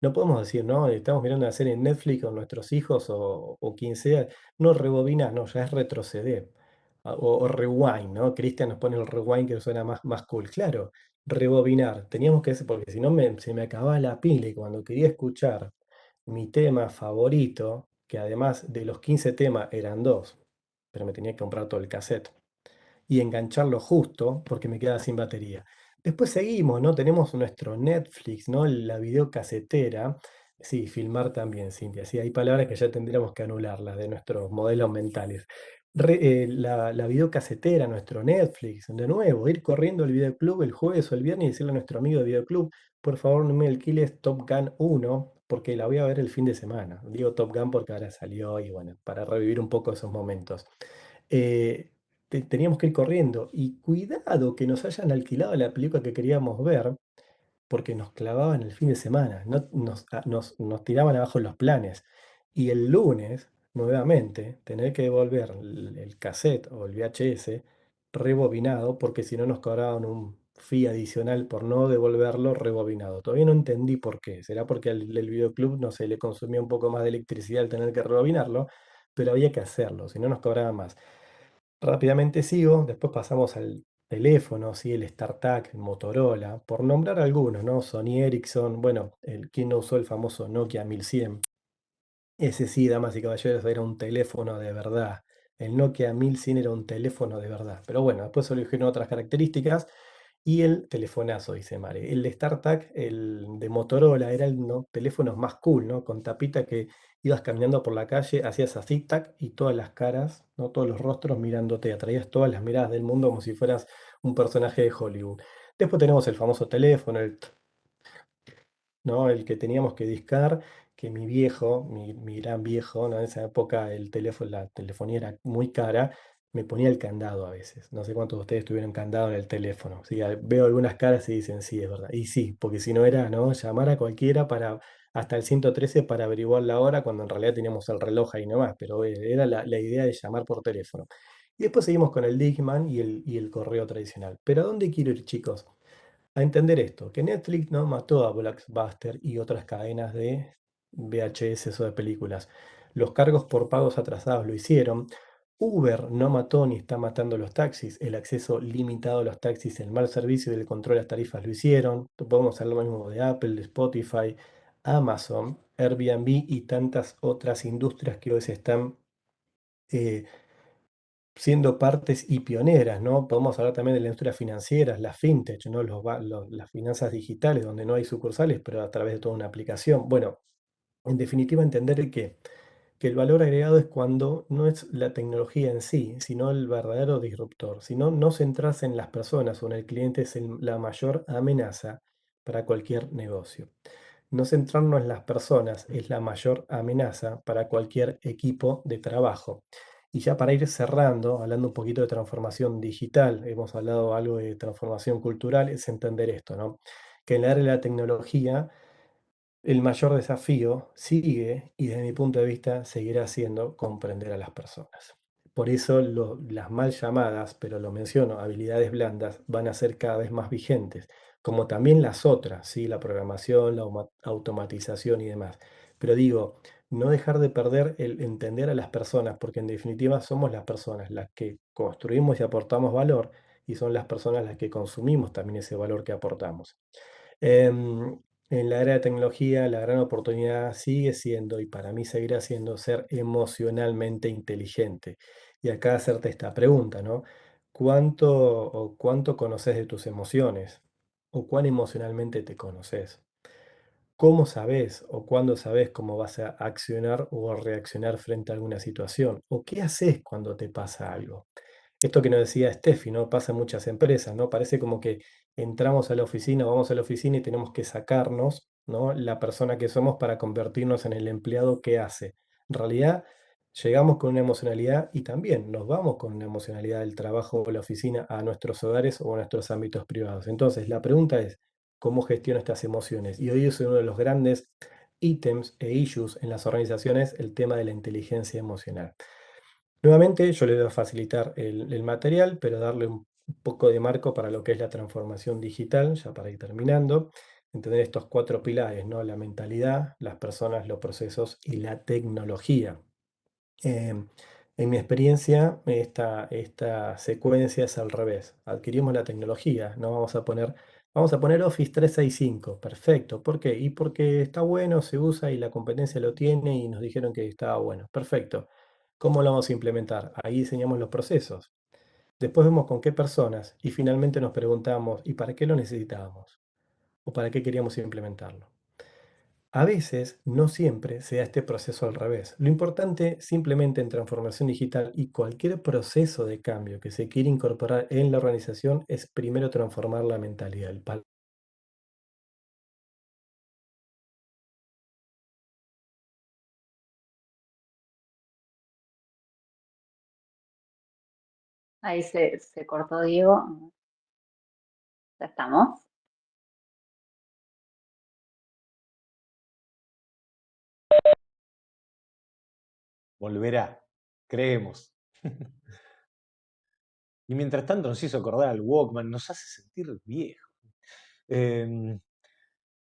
no podemos decir, no, estamos mirando una serie en Netflix con nuestros hijos o quien sea, no rebobinar, no, ya es retroceder, o rewind, ¿no? Cristian nos pone el rewind que suena más cool, claro, rebobinar, teníamos que hacer, porque si no se me acababa la pila y cuando quería escuchar mi tema favorito, que además de los 15 temas eran dos, pero me tenía que comprar todo el cassette y engancharlo justo porque me quedaba sin batería. Después seguimos, ¿no? Tenemos nuestro Netflix, ¿no? La videocasetera. Sí, filmar también, Cintia. Sí, hay palabras que ya tendríamos que anularlas de nuestros modelos mentales. La videocasetera, nuestro Netflix, de nuevo, ir corriendo al videoclub el jueves o el viernes y decirle a nuestro amigo de videoclub, por favor, no me alquiles Top Gun 1, porque la voy a ver el fin de semana. Digo Top Gun porque ahora salió y bueno, para revivir un poco esos momentos. eh, Teníamos que ir corriendo. Y cuidado que nos hayan alquilado la película que queríamos ver, porque nos clavaban el fin de semana, nos tiraban abajo los planes. Y el lunes, nuevamente, tener que devolver el cassette o el VHS rebobinado, porque si no nos cobraban un fee adicional por no devolverlo rebobinado. Todavía no entendí por qué. Será porque el videoclub, no sé, le consumía un poco más de electricidad al tener que rebobinarlo, pero había que hacerlo, si no nos cobraban más. Rápidamente sigo, después pasamos al teléfono, ¿sí? El StarTAC, el Motorola, por nombrar algunos, ¿no? Sony Ericsson, bueno, ¿quién no usó el famoso Nokia 1100? Ese sí, damas y caballeros, era un teléfono de verdad. El Nokia 1100 era un teléfono de verdad. Pero bueno, después se eligieron otras características y el telefonazo, dice Mare. El de StarTAC, el de Motorola, era el teléfono más cool, ¿no? Con tapita que ibas caminando por la calle, hacías así, tac, y todas las caras, ¿no? Todos los rostros mirándote, atraías todas las miradas del mundo como si fueras un personaje de Hollywood. Después tenemos el famoso teléfono, ¿no? El que teníamos que discar, que mi viejo, mi gran viejo, ¿no? En esa época el teléfono, la telefonía era muy cara, me ponía el candado a veces. No sé cuántos de ustedes tuvieron candado en el teléfono. Sí, veo algunas caras y dicen, sí, es verdad. Y sí, porque si no era, ¿no? Llamar a cualquiera para, hasta el 113 para averiguar la hora, cuando en realidad teníamos el reloj ahí nomás, pero era la idea de llamar por teléfono. Y después seguimos con el Digman y el correo tradicional. Pero ¿a dónde quiero ir, chicos? A entender esto, que Netflix no mató a Blockbuster y otras cadenas de VHS o de películas. Los cargos por pagos atrasados lo hicieron. Uber no mató ni está matando los taxis. El acceso limitado a los taxis, el mal servicio y el control de las tarifas lo hicieron. Podemos hablar lo mismo de Apple, de Spotify, Amazon, Airbnb y tantas otras industrias que hoy se están eh, siendo partes y pioneras, ¿no? Podemos hablar también de las industrias financieras, las fintech, ¿no? Las finanzas digitales, donde no hay sucursales, pero a través de toda una aplicación. Bueno, en definitiva, entender que el valor agregado es cuando no es la tecnología en sí, sino el verdadero disruptor. Sino no centrarse en las personas o en el cliente es la mayor amenaza para cualquier negocio. No centrarnos en las personas es la mayor amenaza para cualquier equipo de trabajo. Y ya para ir cerrando, hablando un poquito de transformación digital, hemos hablado algo de transformación cultural, es entender esto, ¿no? Que en la era de la tecnología el mayor desafío sigue, y desde mi punto de vista seguirá siendo comprender a las personas. Por eso las mal llamadas, pero lo menciono, habilidades blandas van a ser cada vez más vigentes, como también las otras, ¿sí? La programación, la automatización y demás. Pero digo, no dejar de perder el entender a las personas, porque en definitiva somos las personas las que construimos y aportamos valor, y son las personas las que consumimos también ese valor que aportamos. Em, en la era de tecnología, la gran oportunidad sigue siendo, y para mí seguirá siendo, ser emocionalmente inteligente. Y acá hacerte esta pregunta, ¿no? ¿Cuánto conoces de tus emociones? ¿O cuán emocionalmente te conoces? ¿Cómo sabes o cuándo sabes cómo vas a accionar o a reaccionar frente a alguna situación? ¿O qué haces cuando te pasa algo? Esto que nos decía Steffi, ¿no? Pasa en muchas empresas, ¿no? Parece como que entramos a la oficina, vamos a la oficina y tenemos que sacarnos, ¿no? La persona que somos para convertirnos en el empleado que hace. En realidad, llegamos con una emocionalidad y también nos vamos con una emocionalidad del trabajo o la oficina a nuestros hogares o a nuestros ámbitos privados. Entonces, la pregunta es, ¿cómo gestiono estas emociones? Y hoy es uno de los grandes ítems e issues en las organizaciones, el tema de la inteligencia emocional. Nuevamente, yo le voy a facilitar el material, pero darle un poco de marco para lo que es la transformación digital, ya para ir terminando. Entender estos cuatro pilares, ¿no? La mentalidad, las personas, los procesos y la tecnología. Em, en mi experiencia, esta secuencia es al revés. Adquirimos la tecnología, no vamos a poner Vamos a poner Office 365. Perfecto. ¿Por qué? Y porque está bueno, se usa y la competencia lo tiene y nos dijeron que estaba bueno. Perfecto. ¿Cómo lo vamos a implementar? Ahí diseñamos los procesos. Después vemos con qué personas y finalmente nos preguntamos, ¿y para qué lo necesitábamos? ¿O para qué queríamos implementarlo? A veces, no siempre, se da este proceso al revés. Lo importante simplemente en transformación digital y cualquier proceso de cambio que se quiere incorporar en la organización es primero transformar la mentalidad. Ahí se cortó Diego. Ya estamos. Volverá, creemos. Y mientras tanto nos hizo acordar al Walkman, nos hace sentir viejos. Em,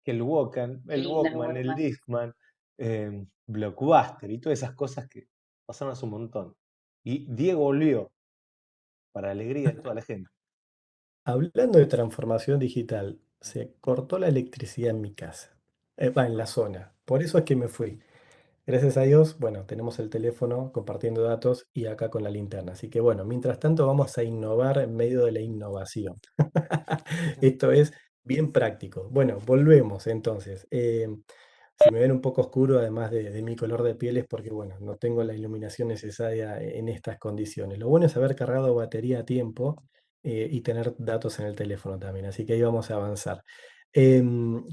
que el Walkman, Qué el lindo el Walkman, el Walkman. Discman, Blockbuster y todas esas cosas que pasaron hace un montón. Y Diego volvió, para alegría de toda la gente. Hablando de transformación digital, se cortó la electricidad en mi casa, en la zona. Por eso es que me fui. Gracias a Dios, bueno, tenemos el teléfono compartiendo datos y acá con la linterna. Así que bueno, mientras tanto vamos a innovar en medio de la innovación. Esto es bien práctico. Bueno, volvemos entonces. Si me ven un poco oscuro, además de mi color de piel, es porque, bueno, no tengo la iluminación necesaria en estas condiciones. Lo bueno es haber cargado batería a tiempo y tener datos en el teléfono también. Así que ahí vamos a avanzar.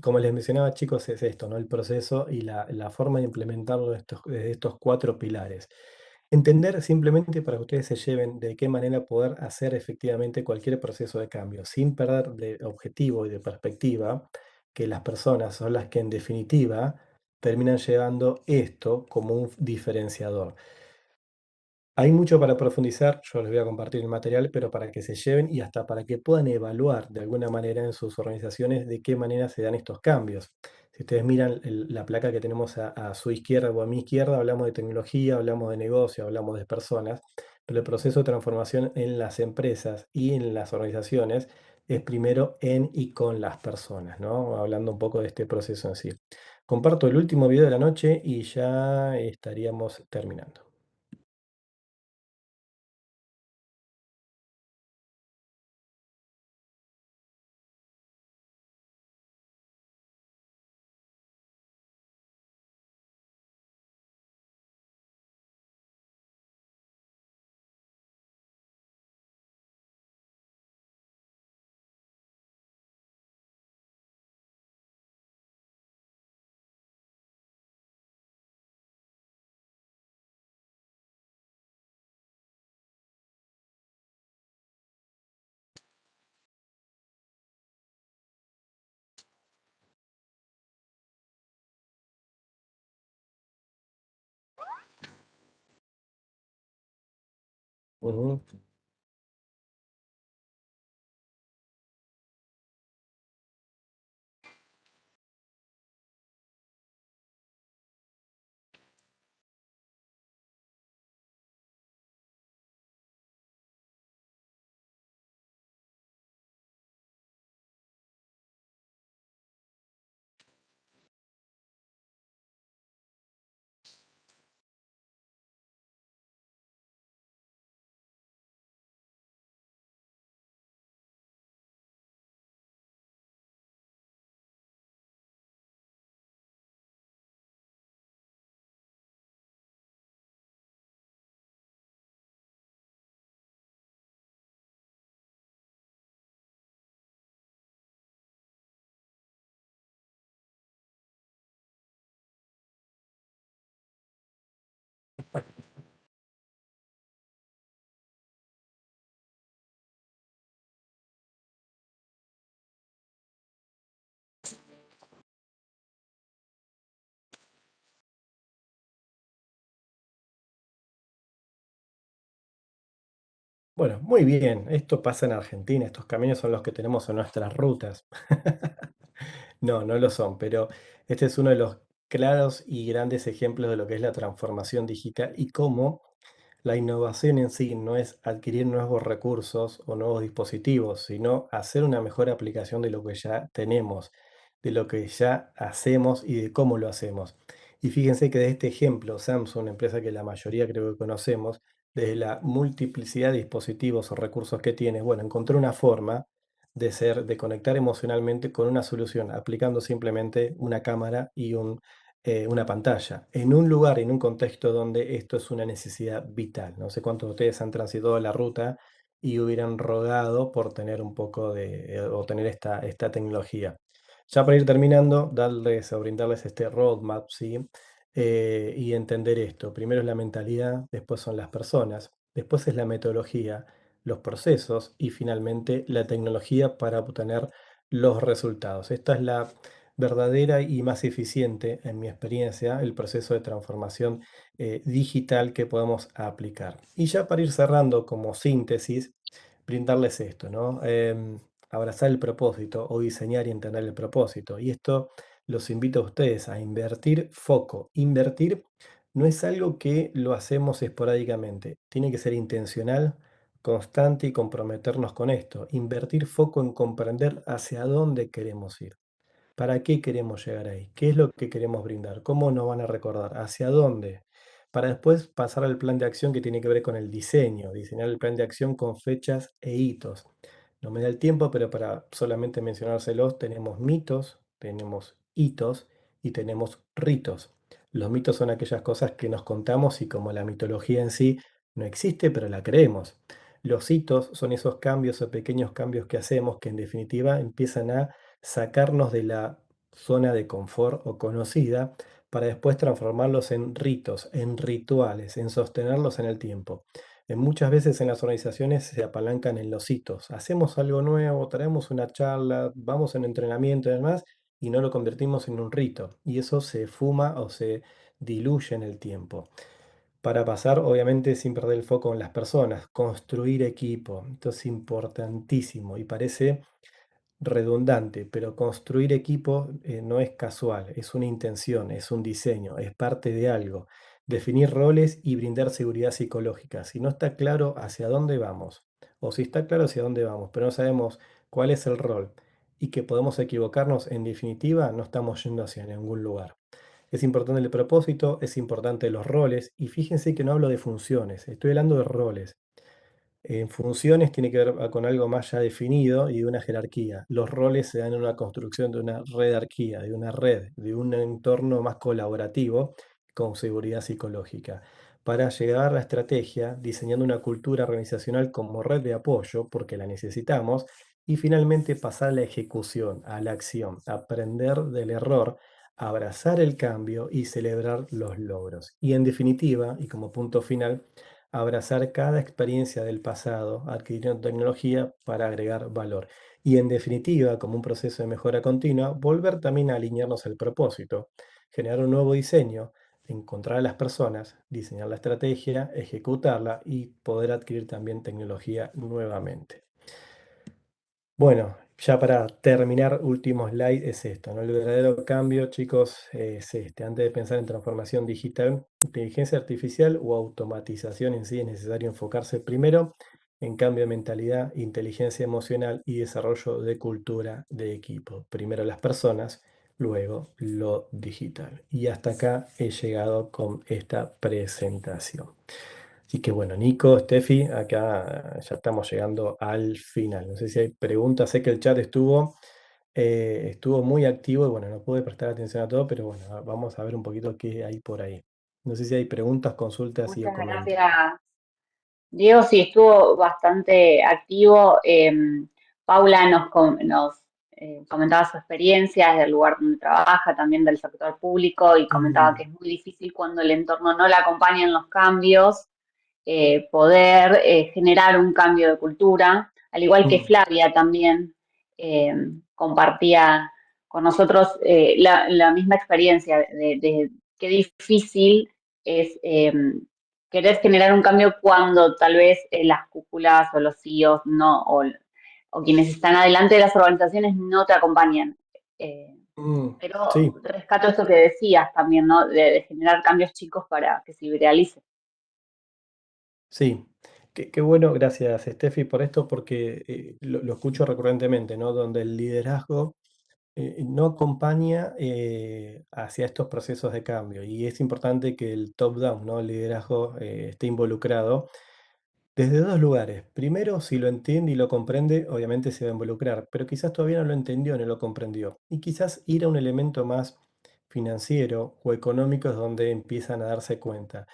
Como les mencionaba, chicos, es esto, ¿no? El proceso y la forma de implementarlo de estos cuatro pilares. Entender simplemente para que ustedes se lleven de qué manera poder hacer efectivamente cualquier proceso de cambio, sin perder de objetivo y de perspectiva que las personas son las que en definitiva terminan llevando esto como un diferenciador. Hay mucho para profundizar, yo les voy a compartir el material, pero para que se lleven y hasta para que puedan evaluar de alguna manera en sus organizaciones de qué manera se dan estos cambios. Si ustedes miran la placa que tenemos a su izquierda o a mi izquierda, hablamos de tecnología, hablamos de negocio, hablamos de personas, pero el proceso de transformación en las empresas y en las organizaciones es primero en y con las personas, ¿no? Hablando un poco de este proceso en sí. Comparto el último video de la noche y ya estaríamos terminando. Ujú. Bueno, muy bien. Esto pasa en Argentina. Estos caminos son los que tenemos en nuestras rutas. No, no lo son, pero este es uno de los claros y grandes ejemplos de lo que es la transformación digital y cómo La innovación en sí no es adquirir nuevos recursos o nuevos dispositivos, sino hacer una mejor aplicación de lo que ya tenemos, de lo que ya hacemos y de cómo lo hacemos. Y fíjense que de este ejemplo, Samsung, una empresa que la mayoría creo que conocemos, desde la multiplicidad de dispositivos o recursos que tiene, bueno, encontró una forma de conectar emocionalmente con una solución, aplicando simplemente una cámara y una pantalla, en un lugar, en un contexto donde esto es una necesidad vital. No sé cuántos de ustedes han transitado la ruta y hubieran rogado por tener un poco o tener esta tecnología. Ya para ir terminando, darles o brindarles este roadmap, ¿sí? Y entender esto. Primero es la mentalidad, después son las personas, después es la metodología, los procesos y finalmente la tecnología para obtener los resultados. Esta es la verdadera y más eficiente, en mi experiencia, el proceso de transformación digital que podemos aplicar. Y ya para ir cerrando como síntesis, brindarles esto, ¿no? Abrazar el propósito o diseñar y entender el propósito. Y esto los invito a ustedes a invertir foco. Invertir no es algo que lo hacemos esporádicamente, tiene que ser intencional, constante y comprometernos con esto. Invertir foco en comprender hacia dónde queremos ir. ¿Para qué queremos llegar ahí? ¿Qué es lo que queremos brindar? ¿Cómo nos van a recordar? ¿Hacia dónde? Para después pasar al plan de acción que tiene que ver con el diseño, diseñar el plan de acción con fechas e hitos. No me da el tiempo, pero para solamente mencionárselos, tenemos mitos, tenemos hitos y tenemos ritos. Los mitos son aquellas cosas que nos contamos y como la mitología en sí no existe, pero la creemos. Los hitos son esos cambios o pequeños cambios que hacemos que en definitiva empiezan a sacarnos de la zona de confort o conocida para después transformarlos en ritos, en rituales, en sostenerlos en el tiempo. Muchas veces en las organizaciones se apalancan en los hitos. Hacemos algo nuevo, traemos una charla, vamos en entrenamiento y demás, y no lo convertimos en un rito. Y eso se fuma o se diluye en el tiempo. Para pasar, obviamente, sin perder el foco en las personas, construir equipo. Esto es importantísimo y parece redundante, pero construir equipo no es casual, es una intención, es un diseño, es parte de algo. Definir roles y brindar seguridad psicológica. Si no está claro hacia dónde vamos, o si está claro hacia dónde vamos, pero no sabemos cuál es el rol y que podemos equivocarnos, en definitiva, no estamos yendo hacia ningún lugar. Es importante el propósito, es importante los roles, y fíjense que no hablo de funciones, estoy hablando de roles. En funciones tiene que ver con algo más ya definido y de una jerarquía. Los roles se dan en una construcción de una redarquía, de una red, de un entorno más colaborativo con seguridad psicológica. Para llegar a la estrategia, diseñando una cultura organizacional como red de apoyo, porque la necesitamos, y finalmente pasar a la ejecución, a la acción, aprender del error, abrazar el cambio y celebrar los logros. Y en definitiva, y como punto final, abrazar cada experiencia del pasado, adquiriendo tecnología para agregar valor. Y en definitiva, como un proceso de mejora continua, volver también a alinearnos al propósito, generar un nuevo diseño, encontrar a las personas, diseñar la estrategia, ejecutarla y poder adquirir también tecnología nuevamente. Bueno, ya para terminar, último slide es esto, ¿no? El verdadero cambio, chicos, es este. Antes de pensar en transformación digital, inteligencia artificial o automatización en sí, es necesario enfocarse primero en cambio de mentalidad, inteligencia emocional y desarrollo de cultura de equipo. Primero las personas, luego lo digital. Y hasta acá he llegado con esta presentación. Así que bueno, Nico, Steffi, acá ya estamos llegando al final. No sé si hay preguntas, sé que el chat estuvo muy activo y bueno, no pude prestar atención a todo, pero bueno, vamos a ver un poquito qué hay por ahí. No sé si hay preguntas, consultas y o Muchas comentarios. gracias, Diego. Sí, estuvo bastante activo. Paula nos comentaba su experiencia desde el lugar donde trabaja, también del sector público, y comentaba que es muy difícil cuando el entorno no la acompaña en los cambios, poder generar un cambio de cultura, al igual que Mm, Flavia también eh, compartía con nosotros la misma experiencia de qué difícil es querer generar un cambio cuando tal vez las cúpulas o los CEOs no, o quienes están adelante de las organizaciones no te acompañan. Pero sí. rescato esto que decías también, ¿no? De generar cambios chicos para que se idealice. Sí, qué bueno, gracias Steffi por esto, porque lo escucho recurrentemente, ¿no? Donde el liderazgo no acompaña hacia estos procesos de cambio y es importante que el top-down, ¿no? El liderazgo esté involucrado desde dos lugares. Primero, si lo entiende y lo comprende, obviamente se va a involucrar, pero quizás todavía no lo entendió, no lo comprendió. Y quizás ir a un elemento más financiero o económico es donde empiezan a darse cuenta.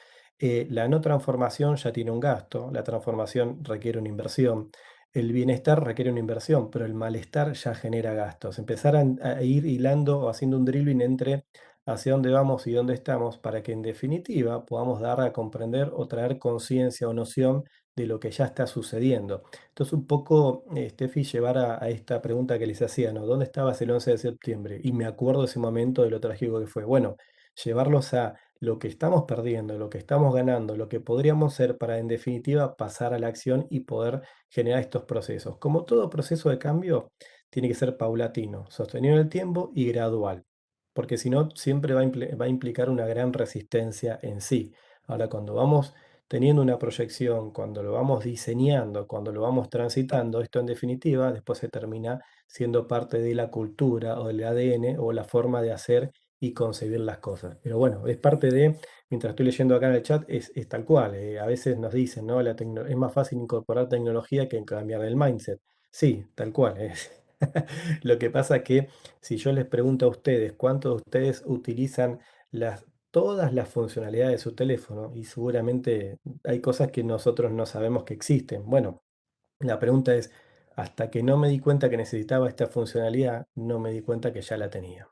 La no transformación ya tiene un gasto, la transformación requiere una inversión, el bienestar requiere una inversión, pero el malestar ya genera gastos. Empezar a ir hilando o haciendo un drilling entre hacia dónde vamos y dónde estamos para que en definitiva podamos dar a comprender o traer conciencia o noción de lo que ya está sucediendo. Entonces, un poco, Steffi, llevar a esta pregunta que les hacía, ¿no? ¿Dónde estabas el 11 de septiembre? Y me acuerdo ese momento de lo trágico que fue. Bueno, llevarlos a lo que estamos perdiendo, lo que estamos ganando, lo que podríamos ser para, en definitiva, pasar a la acción y poder generar estos procesos. Como todo proceso de cambio, tiene que ser paulatino, sostenido en el tiempo y gradual, porque si no, siempre va a implicar una gran resistencia en sí. Ahora, cuando vamos teniendo una proyección, cuando lo vamos diseñando, cuando lo vamos transitando, esto en definitiva después se termina siendo parte de la cultura o del ADN o la forma de hacer y concebir las cosas. Pero bueno, es parte de, mientras estoy leyendo acá en el chat, es tal cual. A veces nos dicen, ¿no? Es más fácil incorporar tecnología que cambiar el mindset. Sí, tal cual. Lo que pasa es que si yo les pregunto a ustedes cuántos de ustedes utilizan todas las funcionalidades de su teléfono, y seguramente hay cosas que nosotros no sabemos que existen. Bueno, la pregunta es, hasta que no me di cuenta que necesitaba esta funcionalidad, no me di cuenta que ya la tenía.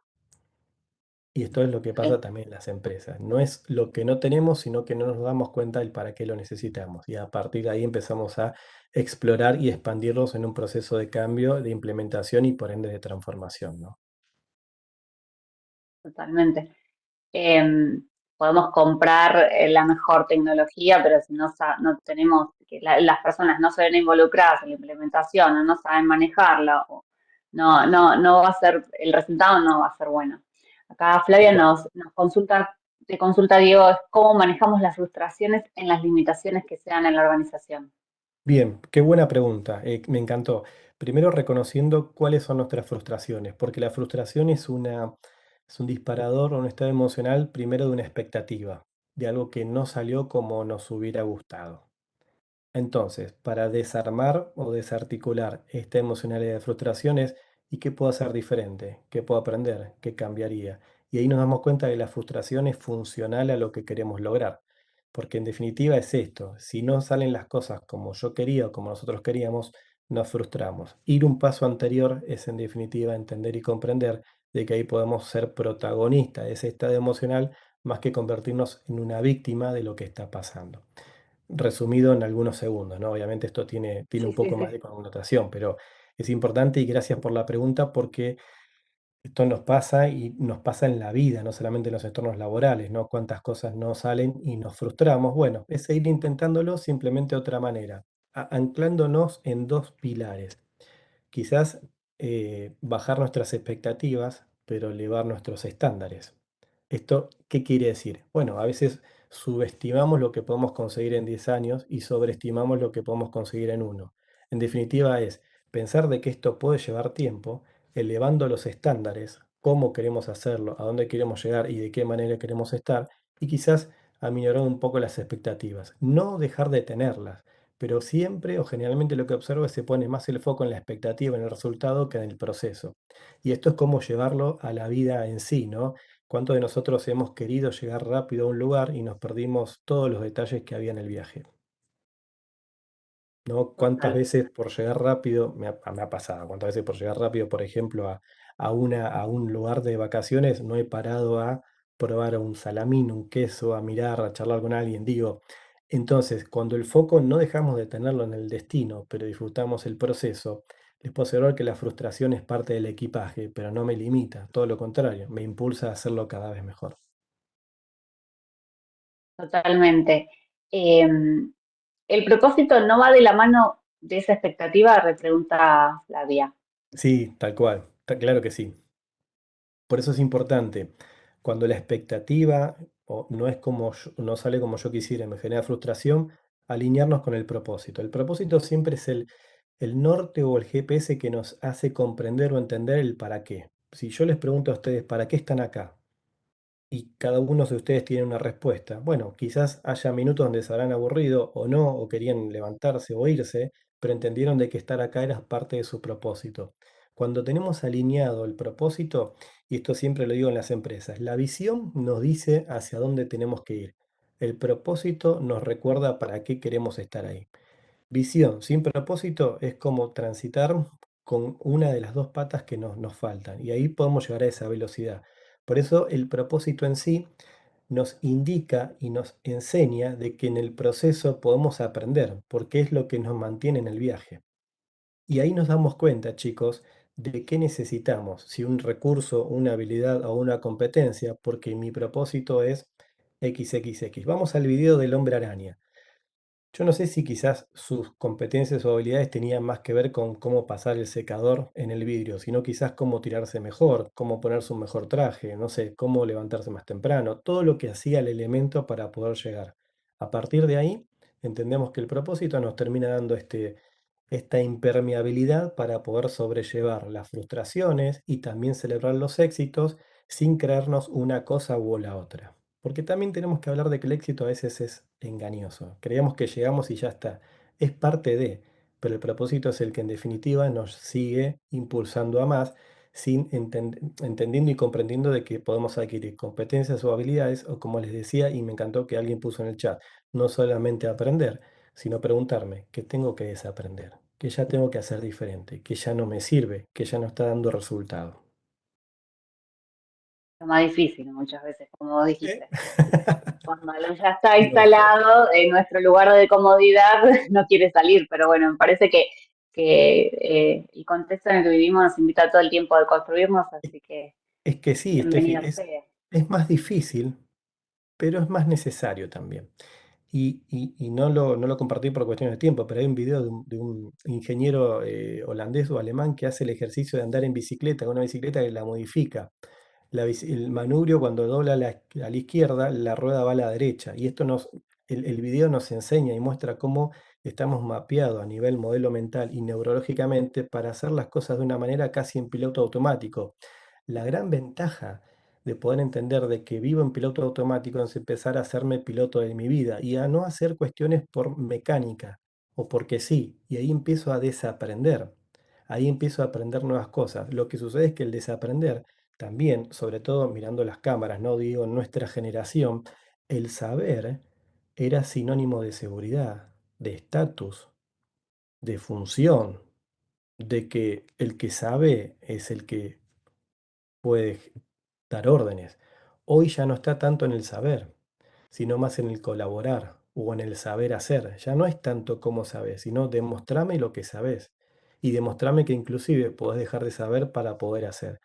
Y esto es lo que pasa también en las empresas. No es lo que no tenemos, sino que no nos damos cuenta del para qué lo necesitamos. Y a partir de ahí empezamos a explorar y expandirlos en un proceso de cambio, de implementación y por ende de transformación, ¿no? Totalmente. Podemos comprar la mejor tecnología, pero si no tenemos, que las personas no se ven involucradas en la implementación o no saben manejarla, no va a ser, el resultado no va a ser bueno. Acá Tal Flavia cual. nos consulta, te consulta, Diego, es cómo manejamos las frustraciones en las limitaciones que se dan en la organización. Bien, qué buena pregunta, me encantó. Primero reconociendo cuáles son nuestras frustraciones, porque la frustración es un disparador o un estado emocional primero de una expectativa, de algo que no salió como nos hubiera gustado. Entonces, para desarmar o desarticular esta emocionalidad de frustraciones, ¿y qué puedo hacer diferente? ¿Qué puedo aprender? ¿Qué cambiaría? Y ahí nos damos cuenta de que la frustración es funcional a lo que queremos lograr. Porque en definitiva es esto, si no salen las cosas como yo quería o como nosotros queríamos, nos frustramos. Ir un paso anterior es en definitiva entender y comprender de que ahí podemos ser protagonistas de ese estado emocional más que convertirnos en una víctima de lo que está pasando resumido en algunos segundos, ¿no? Obviamente esto tiene Sí, un sí, poco más sí. de connotación, pero es importante y gracias por la pregunta porque esto nos pasa y nos pasa en la vida, no solamente en los entornos laborales, ¿no? Cuántas cosas no salen y nos frustramos. Bueno, es seguir intentándolo simplemente de otra manera, anclándonos en dos pilares. Quizás bajar nuestras expectativas, pero elevar nuestros estándares. ¿Esto qué quiere decir? Bueno, a veces subestimamos lo que podemos conseguir en 10 años y sobreestimamos lo que podemos conseguir en uno. En definitiva es pensar de que esto puede llevar tiempo, elevando los estándares, cómo queremos hacerlo, a dónde queremos llegar y de qué manera queremos estar, y quizás aminorar un poco las expectativas. No dejar de tenerlas, pero siempre o generalmente lo que observo es que se pone más el foco en la expectativa, en el resultado, que en el proceso. Y esto es cómo llevarlo a la vida en sí, ¿no? ¿Cuántos de nosotros hemos querido llegar rápido a un lugar y nos perdimos todos los detalles que había en el viaje? ¿No? ¿Cuántas Total. veces por llegar rápido, me ha pasado, cuántas veces por llegar rápido, por ejemplo, a un lugar de vacaciones, no he parado a probar un salamín, un queso, a mirar, a charlar con alguien? Digo, entonces, cuando el foco no dejamos de tenerlo en el destino, pero disfrutamos el proceso, les puedo asegurar que la frustración es parte del equipaje, pero no me limita, todo lo contrario, me impulsa a hacerlo cada vez mejor. Totalmente. ¿El propósito no va de la mano de esa expectativa? Repregunta Flavia. Sí, tal cual, claro que sí. Por eso es importante, cuando la expectativa no es no sale como yo quisiera, me genera frustración, alinearnos con el propósito. El propósito siempre es el norte o el GPS que nos hace comprender o entender el para qué. Si yo les pregunto a ustedes, ¿para qué están acá? Y cada uno de ustedes tiene una respuesta. Bueno, quizás haya minutos donde se habrán aburrido o no, o querían levantarse o irse, pero entendieron de que estar acá era parte de su propósito. Cuando tenemos alineado el propósito, y esto siempre lo digo en las empresas, la visión nos dice hacia dónde tenemos que ir. El propósito nos recuerda para qué queremos estar ahí. Visión sin propósito es como transitar con una de las dos patas que nos faltan y ahí podemos llegar a esa velocidad. Por eso el propósito en sí nos indica y nos enseña de que en el proceso podemos aprender, porque es lo que nos mantiene en el viaje. Y ahí nos damos cuenta, chicos, de qué necesitamos, si un recurso, una habilidad o una competencia, porque mi propósito es XXX. Vamos al video del hombre araña. Yo no sé si quizás sus competencias o habilidades tenían más que ver con cómo pasar el secador en el vidrio, sino quizás cómo tirarse mejor, cómo ponerse un mejor traje, no sé, cómo levantarse más temprano, todo lo que hacía el elemento para poder llegar. A partir de ahí, entendemos que el propósito nos termina dando esta impermeabilidad para poder sobrellevar las frustraciones y también celebrar los éxitos sin creernos una cosa u la otra. Porque también tenemos que hablar de que el éxito a veces es engañoso. Creemos que llegamos y ya está. Es parte de, pero el propósito es el que en definitiva nos sigue impulsando a más, sin entendiendo y comprendiendo de que podemos adquirir competencias o habilidades, o como les decía, y me encantó que alguien puso en el chat, no solamente aprender, sino preguntarme qué tengo que desaprender, qué ya tengo que hacer diferente, qué ya no me sirve, qué ya no está dando resultado. Lo más difícil muchas veces, como vos ¿Eh? dijiste. Cuando algo ya está Lo mejor. instalado en nuestro lugar de comodidad, no quiere salir. Pero bueno, me parece que el contexto en el que vivimos nos invita todo el tiempo a construirnos, así que Es que sí, Steffi, bienvenido sea. es más difícil, pero es más necesario también. Y no lo compartí por cuestiones de tiempo, pero hay un video de un ingeniero holandés o alemán que hace el ejercicio de andar en bicicleta, con una bicicleta que la modifica. El manubrio cuando dobla a la izquierda, la rueda va a la derecha. Y esto el video nos enseña y muestra cómo estamos mapeados a nivel modelo mental y neurológicamente para hacer las cosas de una manera casi en piloto automático. La gran ventaja de poder entender de que vivo en piloto automático es empezar a hacerme piloto de mi vida y a no hacer cuestiones por mecánica o porque sí. Y ahí empiezo a desaprender. Ahí empiezo a aprender nuevas cosas. Lo que sucede es que el desaprender también, sobre todo mirando las cámaras, no digo en nuestra generación, el saber era sinónimo de seguridad, de estatus, de función, de que el que sabe es el que puede dar órdenes. Hoy ya no está tanto en el saber, sino más en el colaborar o en el saber hacer. Ya no es tanto cómo sabes, sino demostrame lo que sabes y demostrame que inclusive podés dejar de saber para poder hacer.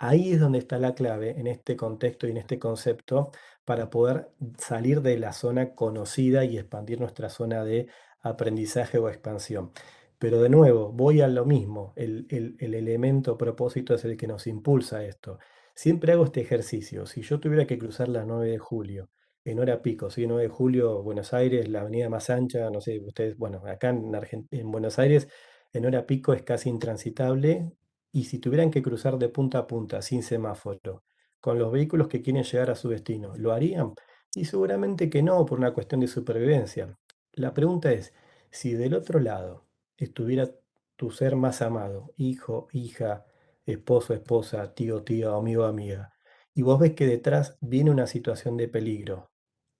Ahí es donde está la clave en este contexto y en este concepto para poder salir de la zona conocida y expandir nuestra zona de aprendizaje o expansión. Pero de nuevo, voy a lo mismo, el elemento propósito es el que nos impulsa a esto. Siempre hago este ejercicio. Si yo tuviera que cruzar la 9 de julio en hora pico, ¿sí? 9 de julio, Buenos Aires, la avenida más ancha, no sé, ustedes, bueno, acá en Buenos Aires, en hora pico es casi intransitable. Y si tuvieran que cruzar de punta a punta, sin semáforo, con los vehículos que quieren llegar a su destino, ¿lo harían? Y seguramente que no, por una cuestión de supervivencia. La pregunta es, si del otro lado estuviera tu ser más amado, hijo, hija, esposo, esposa, tío, tía, amigo, amiga, y vos ves que detrás viene una situación de peligro,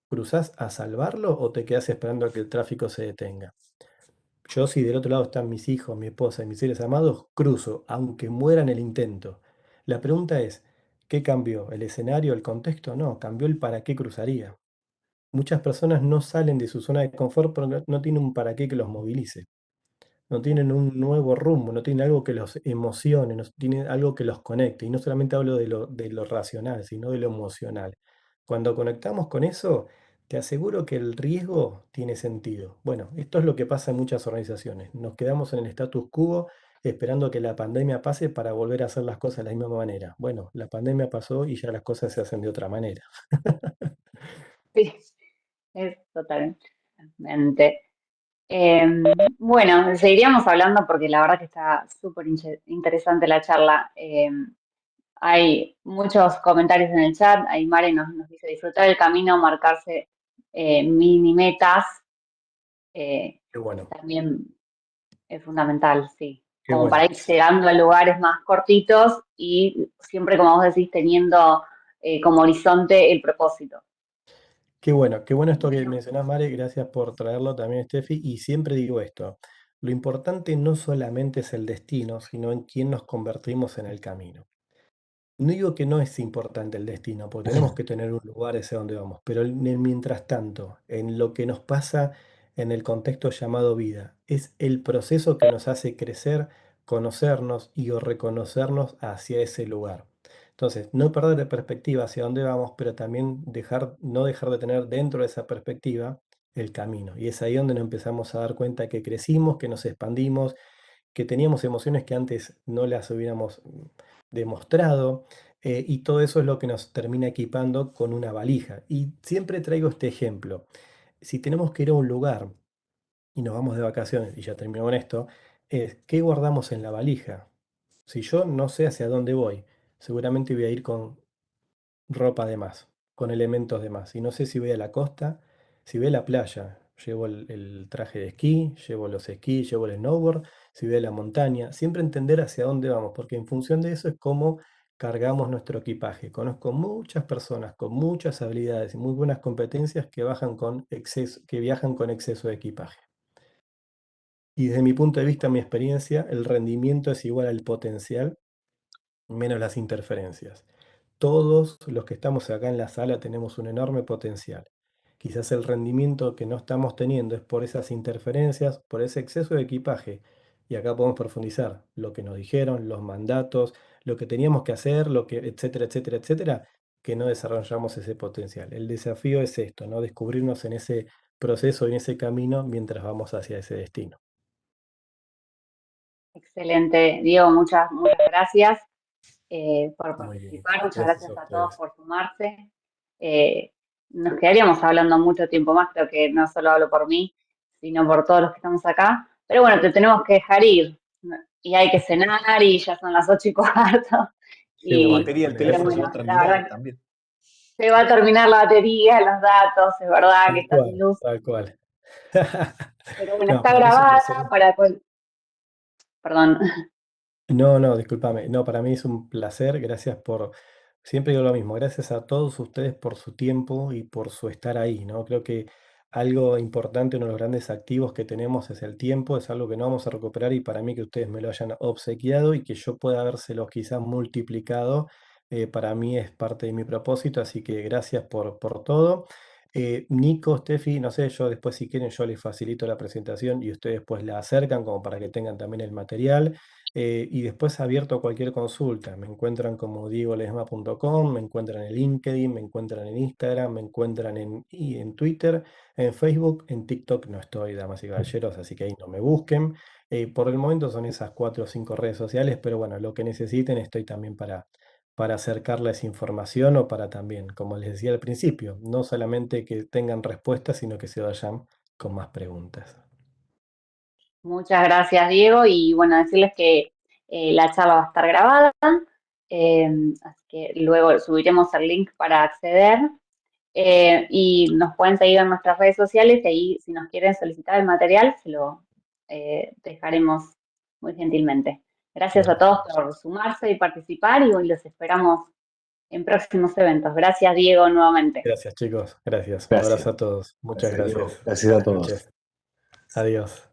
¿cruzás a salvarlo o te quedás esperando a que el tráfico se detenga? Yo, si del otro lado están mis hijos, mi esposa y mis seres amados, cruzo, aunque muera en el intento. La pregunta es, ¿qué cambió? ¿El escenario, el contexto? No, cambió el para qué cruzaría. Muchas personas no salen de su zona de confort porque no tienen un para qué que los movilice. No tienen un nuevo rumbo, no tienen algo que los emocione, no tienen algo que los conecte. Y no solamente hablo de lo racional, sino de lo emocional. Cuando conectamos con eso, te aseguro que el riesgo tiene sentido. Bueno, esto es lo que pasa en muchas organizaciones. Nos quedamos en el status quo esperando que la pandemia pase para volver a hacer las cosas de la misma manera. Bueno, la pandemia pasó y ya las cosas se hacen de otra manera. Sí, es totalmente Bueno, seguiríamos hablando porque la verdad que está súper interesante la charla. Hay muchos comentarios en el chat. Ahí Mare nos dice disfrutar el camino, marcarse mini metas. Qué bueno, También es fundamental, sí. qué Como bueno. para ir llegando a lugares más cortitos y siempre, como vos decís, teniendo como horizonte el propósito. Qué bueno esto que mencionás, Mare, gracias por traerlo también, Steffi, y siempre digo esto, lo importante no solamente es el destino, sino en quién nos convertimos en el camino. No digo que no es importante el destino, porque tenemos que tener un lugar hacia donde vamos, pero en el mientras tanto, en lo que nos pasa en el contexto llamado vida, es el proceso que nos hace crecer, conocernos y o reconocernos hacia ese lugar. Entonces, no perder de perspectiva hacia dónde vamos, pero también no dejar de tener dentro de esa perspectiva el camino. Y es ahí donde nos empezamos a dar cuenta que crecimos, que nos expandimos, que teníamos emociones que antes no las hubiéramos demostrado, y todo eso es lo que nos termina equipando con una valija. Y siempre traigo este ejemplo. Si tenemos que ir a un lugar y nos vamos de vacaciones, y ya termino con esto, es ¿qué guardamos en la valija? Si yo no sé hacia dónde voy, seguramente voy a ir con ropa de más, con elementos de más. Y no sé si voy a la costa, si voy a la playa, llevo el traje de esquí, llevo los esquís, llevo el snowboard, si voy a la montaña, siempre entender hacia dónde vamos, porque en función de eso es cómo cargamos nuestro equipaje. Conozco muchas personas con muchas habilidades y muy buenas competencias que viajan con exceso de equipaje. Y desde mi punto de vista, mi experiencia, el rendimiento es igual al potencial menos las interferencias. Todos los que estamos acá en la sala tenemos un enorme potencial. Quizás el rendimiento que no estamos teniendo es por esas interferencias, por ese exceso de equipaje. Y acá podemos profundizar lo que nos dijeron, los mandatos, lo que teníamos que hacer, etcétera, etcétera, etcétera, que no desarrollamos ese potencial. El desafío es esto, ¿no? Descubrirnos en ese proceso, en ese camino, mientras vamos hacia ese destino. Excelente, Diego, muchas gracias por Muy bien, participar, muchas gracias a gracias a todos ustedes. por sumarse. Eh, Nos quedaríamos hablando mucho tiempo más, creo que no solo hablo por mí, sino por todos los que estamos acá. Pero bueno, te tenemos que dejar ir, ¿no? Y hay que cenar y ya son las 8:15. Qué La Y, batería del bueno, pero teléfono se gracias. va a bueno, la terminar verdad que también. se va a terminar la batería, los datos, es verdad que Tal está sin cual, luz. tal cual. Pero bueno, No, está para mí es un grabada placer. para... Perdón. No, discúlpame. No, para mí es un placer. Gracias por, siempre digo lo mismo, gracias a todos ustedes por su tiempo y por su estar ahí, ¿no? Creo que algo importante, uno de los grandes activos que tenemos es el tiempo, es algo que no vamos a recuperar y para mí que ustedes me lo hayan obsequiado y que yo pueda habérselos quizás multiplicado, para mí es parte de mi propósito, así que gracias por todo. Nico, Steffi, no sé, yo después si quieren yo les facilito la presentación y ustedes pues la acercan como para que tengan también el material. Y después abierto a cualquier consulta. Me encuentran como diegoledesma.com, me encuentran en LinkedIn, me encuentran en Instagram, me encuentran en Twitter, en Facebook, en TikTok no estoy, damas y caballeros, así que ahí no me busquen. Por el momento son esas 4 o 5 redes sociales, pero bueno, lo que necesiten estoy también para acercarles información o para también, como les decía al principio, no solamente que tengan respuestas, sino que se vayan con más preguntas. Muchas gracias, Diego. Y bueno, decirles que la charla va a estar grabada, eh, así que luego subiremos el link para acceder. Y nos pueden seguir en nuestras redes sociales y ahí, si nos quieren solicitar el material, se lo dejaremos muy gentilmente. Gracias a todos Buenísimo. por sumarse y participar y hoy los esperamos en próximos eventos. Gracias, Diego, nuevamente. Gracias, chicos. Gracias. Un Gracias. abrazo a todos. Muchas Gracias, Diego. gracias. Gracias a Buenas todos. noches. Adiós.